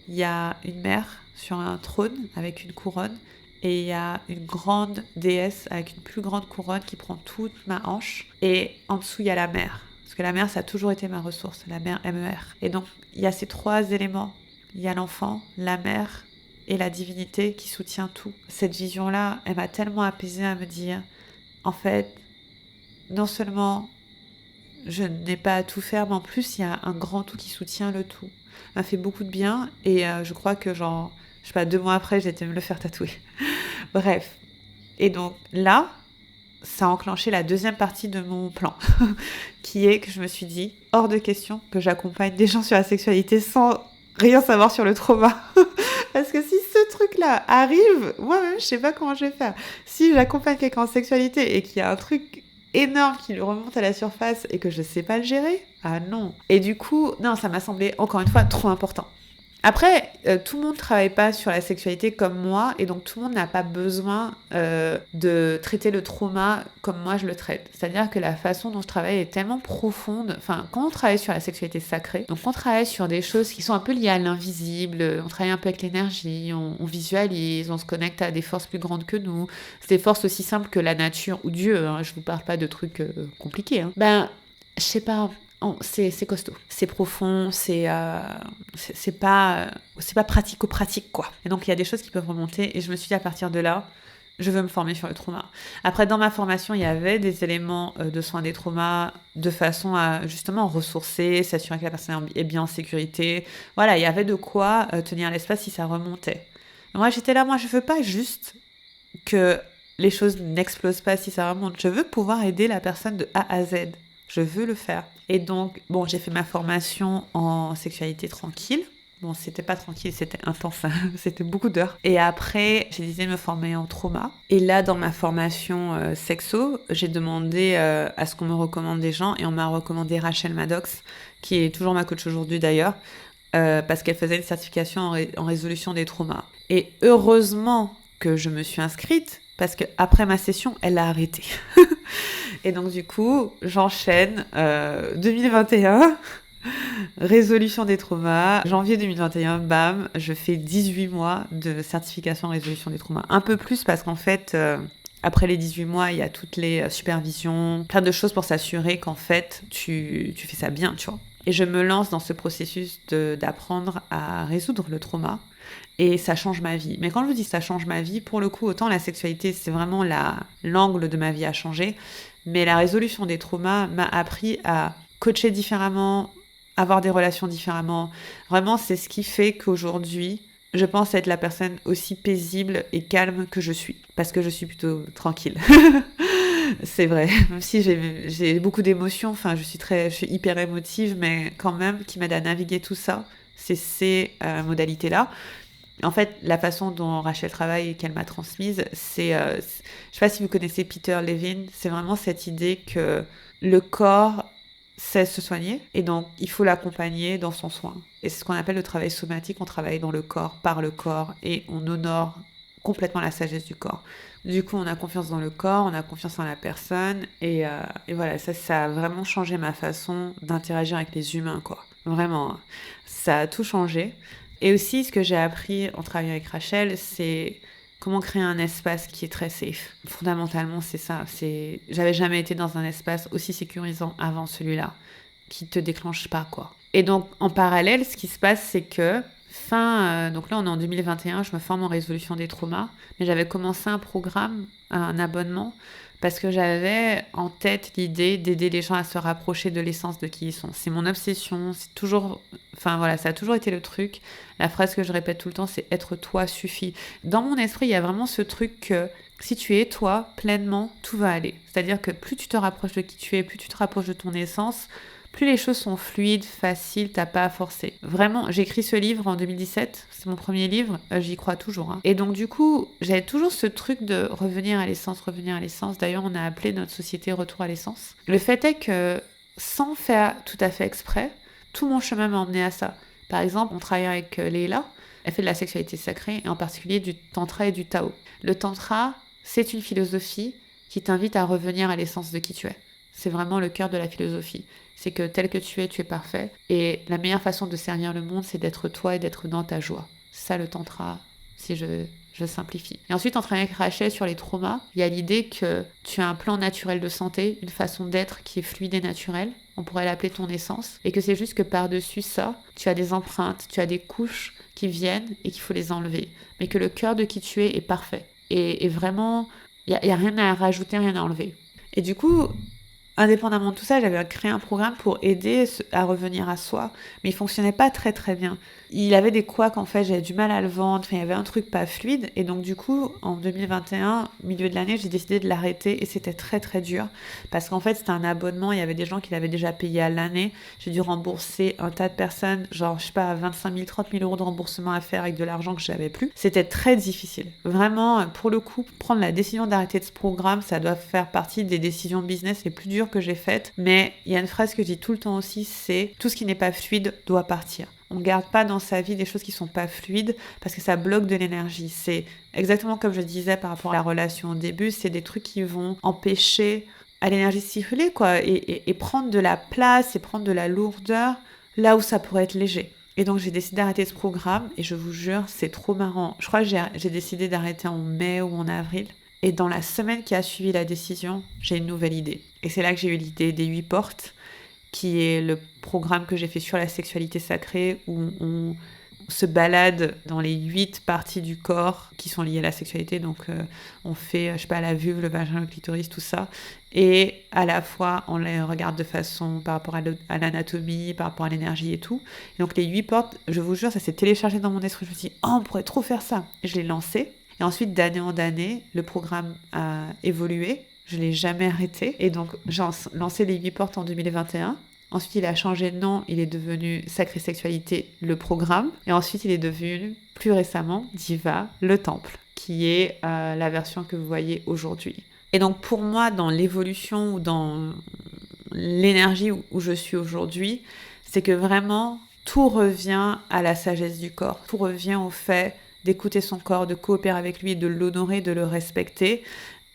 il y a une mère sur un trône avec une couronne, et il y a une grande déesse avec une plus grande couronne qui prend toute ma hanche, et en dessous, il y a la mère. Parce que la mère, ça a toujours été ma ressource, la mère MER. Et donc, il y a ces 3 éléments. Il y a l'enfant, la mère et la divinité qui soutient tout. Cette vision-là, elle m'a tellement apaisée à me dire, en fait, non seulement je n'ai pas à tout faire, mais en plus, il y a un grand tout qui soutient le tout. Ça m'a fait beaucoup de bien et je crois que genre, je sais pas, 2 mois après, j'ai été me le faire tatouer. Bref. Et donc là, ça a enclenché la deuxième partie de mon plan, qui est que je me suis dit, hors de question que j'accompagne des gens sur la sexualité sans rien savoir sur le trauma. Parce que si ce truc-là arrive, moi-même, je sais pas comment je vais faire. Si j'accompagne quelqu'un en sexualité et qu'il y a un truc énorme qui lui remonte à la surface et que je sais pas le gérer, ah non. Et du coup, non, ça m'a semblé, encore une fois, trop important. Après, tout le monde ne travaille pas sur la sexualité comme moi, et donc tout le monde n'a pas besoin de traiter le trauma comme moi je le traite. C'est-à-dire que la façon dont je travaille est tellement profonde. Enfin, quand on travaille sur la sexualité sacrée, donc on travaille sur des choses qui sont un peu liées à l'invisible, on travaille un peu avec l'énergie, on visualise, on se connecte à des forces plus grandes que nous. C'est des forces aussi simples que la nature ou Dieu, hein, je vous parle pas de trucs compliqués. Hein. Je sais pas... Oh, c'est costaud, c'est profond, c'est pas pratico-pratique quoi. Et donc il y a des choses qui peuvent remonter et je me suis dit à partir de là, je veux me former sur le trauma. Après dans ma formation, il y avait des éléments de soins des traumas de façon à justement ressourcer, s'assurer que la personne est bien en sécurité. Voilà, il y avait de quoi tenir l'espace si ça remontait. Moi j'étais là, moi je veux pas juste que les choses n'explosent pas si ça remonte. Je veux pouvoir aider la personne de A à Z. Je veux le faire. Et donc, bon, j'ai fait ma formation en sexualité tranquille. Bon, c'était pas tranquille, c'était intense, c'était beaucoup d'heures. Et après, j'ai décidé de me former en trauma. Et là, dans ma formation sexo, j'ai demandé à ce qu'on me recommande des gens et on m'a recommandé Rachel Maddox, qui est toujours ma coach aujourd'hui d'ailleurs, parce qu'elle faisait une certification en résolution des traumas. Et heureusement que je me suis inscrite, parce qu'après ma session, elle a arrêté. Et donc du coup, j'enchaîne 2021, résolution des traumas. Janvier 2021, bam, je fais 18 mois de certification en résolution des traumas. Un peu plus parce qu'en fait, après les 18 mois, il y a toutes les supervisions, plein de choses pour s'assurer qu'en fait, tu fais ça bien, tu vois. Et je me lance dans ce processus d'apprendre à résoudre le trauma. Et ça change ma vie. Mais quand je vous dis ça change ma vie, pour le coup, autant la sexualité, c'est vraiment l'angle de ma vie a changé. Mais la résolution des traumas m'a appris à coacher différemment, avoir des relations différemment. Vraiment, c'est ce qui fait qu'aujourd'hui, je pense être la personne aussi paisible et calme que je suis. Parce que je suis plutôt tranquille. C'est vrai, même si j'ai beaucoup d'émotions, enfin je suis hyper émotive, mais quand même, qui m'aide à naviguer tout ça, c'est ces modalités-là. En fait, la façon dont Rachel travaille et qu'elle m'a transmise, je sais pas si vous connaissez Peter Levine, c'est vraiment cette idée que le corps sait se soigner et donc il faut l'accompagner dans son soin. Et c'est ce qu'on appelle le travail somatique, on travaille dans le corps, par le corps et on honore complètement la sagesse du corps. Du coup, on a confiance dans le corps, on a confiance en la personne et voilà, ça a vraiment changé ma façon d'interagir avec les humains, quoi. Vraiment, ça a tout changé. Et aussi, ce que j'ai appris en travaillant avec Rachel, c'est comment créer un espace qui est très safe. Fondamentalement, c'est ça. J'avais jamais été dans un espace aussi sécurisant avant celui-là, qui te déclenche pas, quoi. Et donc, en parallèle, ce qui se passe, c'est que donc là, on est en 2021, je me forme en résolution des traumas, mais j'avais commencé un programme, un abonnement, parce que j'avais en tête l'idée d'aider les gens à se rapprocher de l'essence de qui ils sont. C'est mon obsession, ça a toujours été le truc. La phrase que je répète tout le temps, c'est être toi suffit. Dans mon esprit, il y a vraiment ce truc que si tu es toi pleinement, tout va aller. C'est-à-dire que plus tu te rapproches de qui tu es, plus tu te rapproches de ton essence, plus les choses sont fluides, faciles, t'as pas à forcer. Vraiment, j'ai écrit ce livre en 2017, c'est mon premier livre, j'y crois toujours. Et donc du coup, j'avais toujours ce truc de revenir à l'essence. D'ailleurs, on a appelé notre société Retour à l'essence. Le fait est que, sans faire tout à fait exprès, tout mon chemin m'a emmené à ça. Par exemple, on travaille avec Leila, elle fait de la sexualité sacrée, et en particulier du tantra et du tao. Le tantra, c'est une philosophie qui t'invite à revenir à l'essence de qui tu es. C'est vraiment le cœur de la philosophie. C'est que tel que tu es parfait. Et la meilleure façon de servir le monde, c'est d'être toi et d'être dans ta joie. C'est ça le tantra, si je simplifie. Et ensuite, en travaillant avec Rachel sur les traumas, il y a l'idée que tu as un plan naturel de santé, une façon d'être qui est fluide et naturelle. On pourrait l'appeler ton essence. Et que c'est juste que par-dessus ça, tu as des empreintes, tu as des couches qui viennent et qu'il faut les enlever. Mais que le cœur de qui tu es est parfait. Et vraiment, il n'y a rien à rajouter, rien à enlever. Et du coup, indépendamment de tout ça, j'avais créé un programme pour aider à revenir à soi, mais il fonctionnait pas très très bien. Il avait des couacs, en fait, j'avais du mal à le vendre, il y avait un truc pas fluide, et donc du coup, en 2021, milieu de l'année, j'ai décidé de l'arrêter, et c'était très très dur, parce qu'en fait, c'était un abonnement, il y avait des gens qui l'avaient déjà payé à l'année, j'ai dû rembourser un tas de personnes, genre, je sais pas, 25 000, 30 000 euros de remboursement à faire avec de l'argent que j'avais plus. C'était très difficile. Vraiment, pour le coup, prendre la décision d'arrêter ce programme, ça doit faire partie des décisions business les plus dures que j'ai faites, mais il y a une phrase que je dis tout le temps aussi, c'est « tout ce qui n'est pas fluide doit partir ». On ne garde pas dans sa vie des choses qui ne sont pas fluides parce que ça bloque de l'énergie. C'est exactement comme je disais par rapport à la relation au début, c'est des trucs qui vont empêcher à l'énergie de circuler, quoi, et prendre de la place et prendre de la lourdeur là où ça pourrait être léger. Et donc j'ai décidé d'arrêter ce programme et je vous jure, c'est trop marrant. Je crois que j'ai décidé d'arrêter en mai ou en avril. Et dans la semaine qui a suivi la décision, j'ai une nouvelle idée. Et c'est là que j'ai eu l'idée des 8 portes, qui est le programme que j'ai fait sur la sexualité sacrée, où on se balade dans les 8 parties du corps qui sont liées à la sexualité. Donc on fait, je sais pas, la vulve, le vagin, le clitoris, tout ça. Et à la fois, on les regarde de façon par rapport à l'anatomie, par rapport à l'énergie et tout. Et donc les 8 portes, je vous jure, ça s'est téléchargé dans mon esprit. Je me suis dit, oh, on pourrait trop faire ça. Et je l'ai lancé. Et ensuite, d'année en année, le programme a évolué. Je ne l'ai jamais arrêté. Et donc, j'ai lancé les 8 portes en 2021. Ensuite, il a changé de nom. Il est devenu Sacrée Sexualité, le programme. Et ensuite, il est devenu, plus récemment, Diva, le temple, qui est la version que vous voyez aujourd'hui. Et donc, pour moi, dans l'évolution ou dans l'énergie où je suis aujourd'hui, c'est que vraiment, tout revient à la sagesse du corps. Tout revient au fait d'écouter son corps, de coopérer avec lui, de l'honorer, de le respecter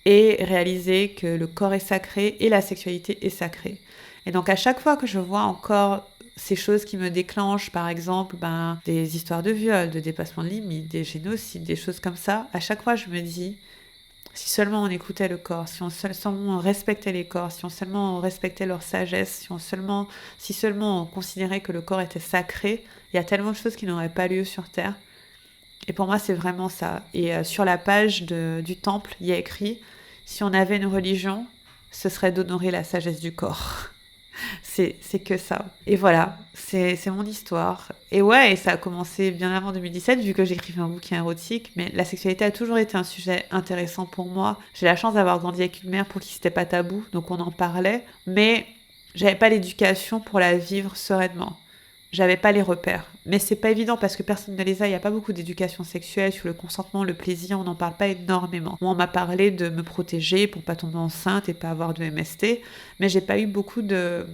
et réaliser que le corps est sacré et la sexualité est sacrée. Et donc à chaque fois que je vois encore ces choses qui me déclenchent, par exemple des histoires de viol, de dépassement de limites, des génocides, des choses comme ça, à chaque fois je me dis, si seulement on écoutait le corps, si seulement on respectait les corps, si seulement on respectait leur sagesse, si seulement on considérait que le corps était sacré, il y a tellement de choses qui n'auraient pas lieu sur Terre. Et pour moi, c'est vraiment ça. Et sur la page du temple, il y a écrit « Si on avait une religion, ce serait d'honorer la sagesse du corps. » C'est que ça. Et voilà, c'est mon histoire. Et ouais, et ça a commencé bien avant 2017, vu que j'écrivais un bouquin érotique, mais la sexualité a toujours été un sujet intéressant pour moi. J'ai la chance d'avoir grandi avec une mère pour qui c'était pas tabou, donc on en parlait, mais j'avais pas l'éducation pour la vivre sereinement. J'avais pas les repères. Mais c'est pas évident parce que personne ne les a. Il n'y a pas beaucoup d'éducation sexuelle sur le consentement, le plaisir. On n'en parle pas énormément. Moi, on m'a parlé de me protéger pour pas tomber enceinte et pas avoir de MST. Mais j'ai pas eu beaucoup de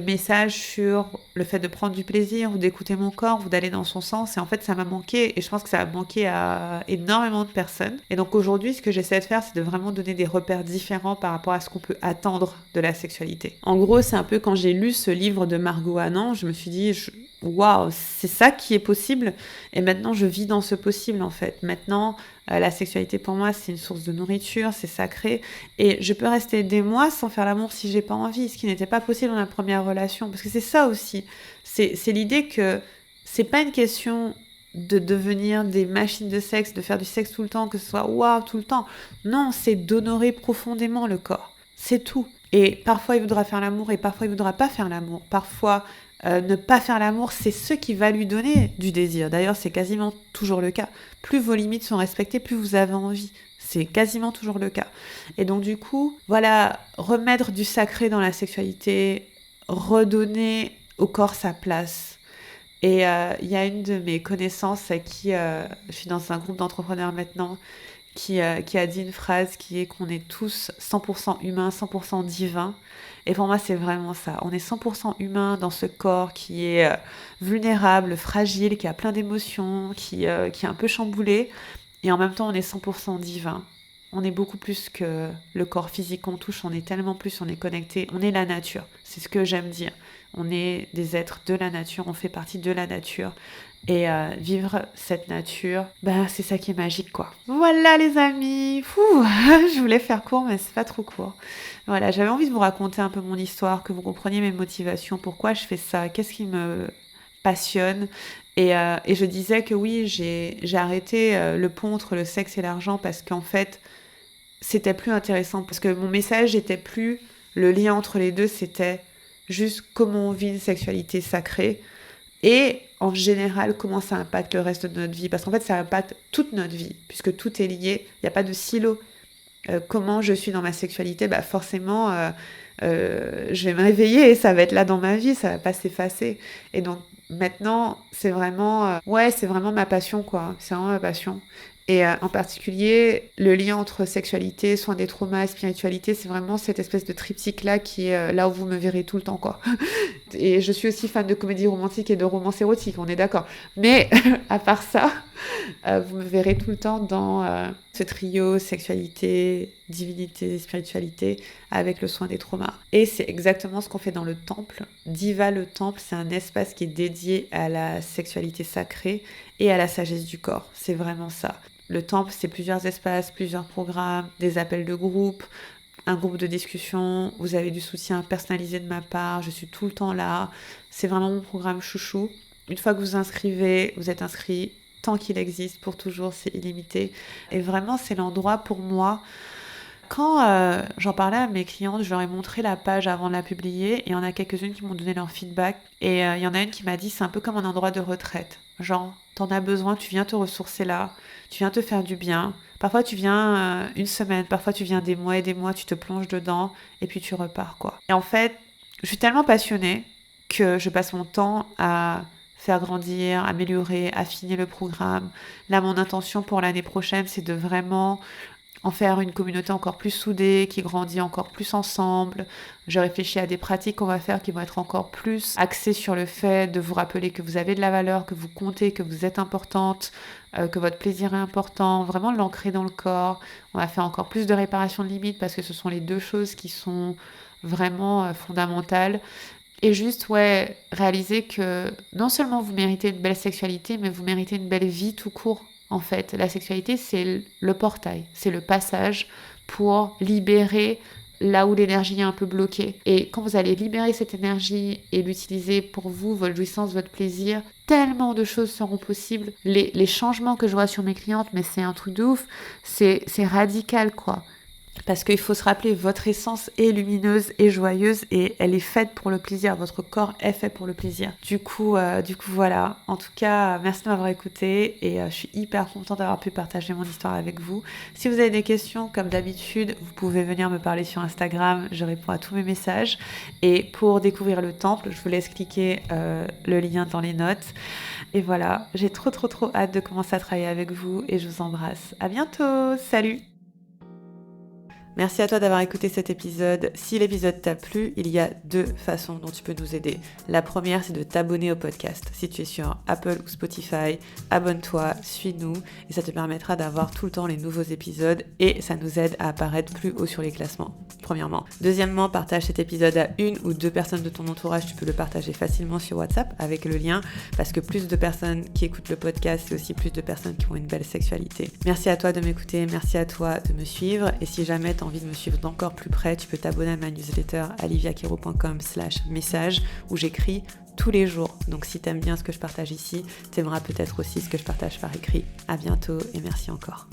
messages sur le fait de prendre du plaisir ou d'écouter mon corps ou d'aller dans son sens. Et en fait, ça m'a manqué. Et je pense que ça a manqué à énormément de personnes. Et donc aujourd'hui, ce que j'essaie de faire, c'est de vraiment donner des repères différents par rapport à ce qu'on peut attendre de la sexualité. En gros, c'est un peu quand j'ai lu ce livre de Margot Anand, je me suis dit... Waouh, c'est ça qui est possible. Et maintenant, je vis dans ce possible, en fait. Maintenant, la sexualité, pour moi, c'est une source de nourriture, c'est sacré. Et je peux rester des mois sans faire l'amour si j'ai pas envie, ce qui n'était pas possible dans la première relation. Parce que c'est ça aussi. C'est l'idée que c'est pas une question de devenir des machines de sexe, de faire du sexe tout le temps, que ce soit waouh tout le temps. Non, c'est d'honorer profondément le corps. C'est tout. Et parfois, il voudra faire l'amour et parfois, il voudra pas faire l'amour. Parfois... ne pas faire l'amour, c'est ce qui va lui donner du désir. D'ailleurs, c'est quasiment toujours le cas. Plus vos limites sont respectées, plus vous avez envie. C'est quasiment toujours le cas. Et donc, du coup, voilà, remettre du sacré dans la sexualité, redonner au corps sa place. Et y a une de mes connaissances à qui je suis dans un groupe d'entrepreneurs maintenant, qui a dit une phrase qui est qu'on est tous 100% humains, 100% divins. Et pour moi, c'est vraiment ça. On est 100% humain dans ce corps qui est vulnérable, fragile, qui a plein d'émotions, qui est un peu chamboulé. Et en même temps, on est 100% divin. On est beaucoup plus que le corps physique qu'on touche. On est tellement plus, on est connecté. On est la nature. C'est ce que j'aime dire. On est des êtres de la nature. On fait partie de la nature. Et vivre cette nature, c'est ça qui est magique, quoi. Voilà, les amis. Je voulais faire court, mais c'est pas trop court. Voilà, j'avais envie de vous raconter un peu mon histoire, que vous compreniez mes motivations, pourquoi je fais ça, qu'est-ce qui me passionne. Et je disais que oui, j'ai arrêté le pont entre le sexe et l'argent parce qu'en fait, c'était plus intéressant. Parce que mon message n'était plus le lien entre les deux, c'était juste comment on vit une sexualité sacrée. Et en général, comment ça impacte le reste de notre vie. Parce qu'en fait, ça impacte toute notre vie, puisque tout est lié. Il n'y a pas de silo. Comment je suis dans ma sexualité, forcément, je vais me réveiller et ça va être là dans ma vie, ça va pas s'effacer. Et donc, maintenant, c'est vraiment... c'est vraiment ma passion, quoi. C'est vraiment ma passion. Et en particulier, le lien entre sexualité, soins des traumas et spiritualité, c'est vraiment cette espèce de triptyque-là qui est là où vous me verrez tout le temps, quoi. Et je suis aussi fan de comédie romantique et de romance érotique, on est d'accord. Mais à part ça, vous me verrez tout le temps dans ce trio sexualité, divinité, spiritualité avec le soin des traumas. Et c'est exactement ce qu'on fait dans le temple. Diva, le temple, c'est un espace qui est dédié à la sexualité sacrée et à la sagesse du corps. C'est vraiment ça. Le temple, c'est plusieurs espaces, plusieurs programmes, des appels de groupe, un groupe de discussion, vous avez du soutien personnalisé de ma part, je suis tout le temps là. C'est vraiment mon programme chouchou. Une fois que vous inscrivez, vous êtes inscrit tant qu'il existe, pour toujours, c'est illimité. Et vraiment, c'est l'endroit pour moi. Quand j'en parlais à mes clientes, je leur ai montré la page avant de la publier et il y en a quelques-unes qui m'ont donné leur feedback. Et il y en a une qui m'a dit, c'est un peu comme un endroit de retraite. Genre, t'en as besoin, tu viens te ressourcer là, tu viens te faire du bien. Parfois tu viens une semaine, parfois tu viens des mois et des mois, tu te plonges dedans et puis tu repars quoi. Et en fait, je suis tellement passionnée que je passe mon temps à faire grandir, améliorer, affiner le programme. Là, mon intention pour l'année prochaine, c'est de vraiment en faire une communauté encore plus soudée, qui grandit encore plus ensemble. Je réfléchis à des pratiques qu'on va faire qui vont être encore plus axées sur le fait de vous rappeler que vous avez de la valeur, que vous comptez, que vous êtes importante, que votre plaisir est important, vraiment l'ancrer dans le corps. On va faire encore plus de réparation de limites parce que ce sont les deux choses qui sont vraiment fondamentales. Et juste, réaliser que non seulement vous méritez une belle sexualité, mais vous méritez une belle vie tout court. En fait, la sexualité, c'est le portail, c'est le passage pour libérer là où l'énergie est un peu bloquée. Et quand vous allez libérer cette énergie et l'utiliser pour vous, votre jouissance, votre plaisir, tellement de choses seront possibles. Les changements que je vois sur mes clientes, mais c'est un truc de ouf, c'est radical quoi. Parce qu'il faut se rappeler, votre essence est lumineuse et joyeuse et elle est faite pour le plaisir. Votre corps est fait pour le plaisir. Du coup, voilà. En tout cas, merci de m'avoir écouté et je suis hyper contente d'avoir pu partager mon histoire avec vous. Si vous avez des questions, comme d'habitude, vous pouvez venir me parler sur Instagram. Je réponds à tous mes messages. Et pour découvrir le temple, je vous laisse cliquer le lien dans les notes. Et voilà, j'ai trop hâte de commencer à travailler avec vous et je vous embrasse. À bientôt. Salut! Merci à toi d'avoir écouté cet épisode. Si l'épisode t'a plu, il y a 2 façons dont tu peux nous aider. La première, c'est de t'abonner au podcast. Si tu es sur Apple ou Spotify, abonne-toi, suis-nous et ça te permettra d'avoir tout le temps les nouveaux épisodes et ça nous aide à apparaître plus haut sur les classements, premièrement. Deuxièmement, partage cet épisode à 1 ou 2 personnes de ton entourage. Tu peux le partager facilement sur WhatsApp avec le lien parce que plus de personnes qui écoutent le podcast, c'est aussi plus de personnes qui ont une belle sexualité. Merci à toi de m'écouter, merci à toi de me suivre et si jamais t'as envie de me suivre d'encore plus près, tu peux t'abonner à ma newsletter aliviakero.com/message où j'écris tous les jours. Donc si t'aimes bien ce que je partage ici, t'aimeras peut-être aussi ce que je partage par écrit. À bientôt et merci encore.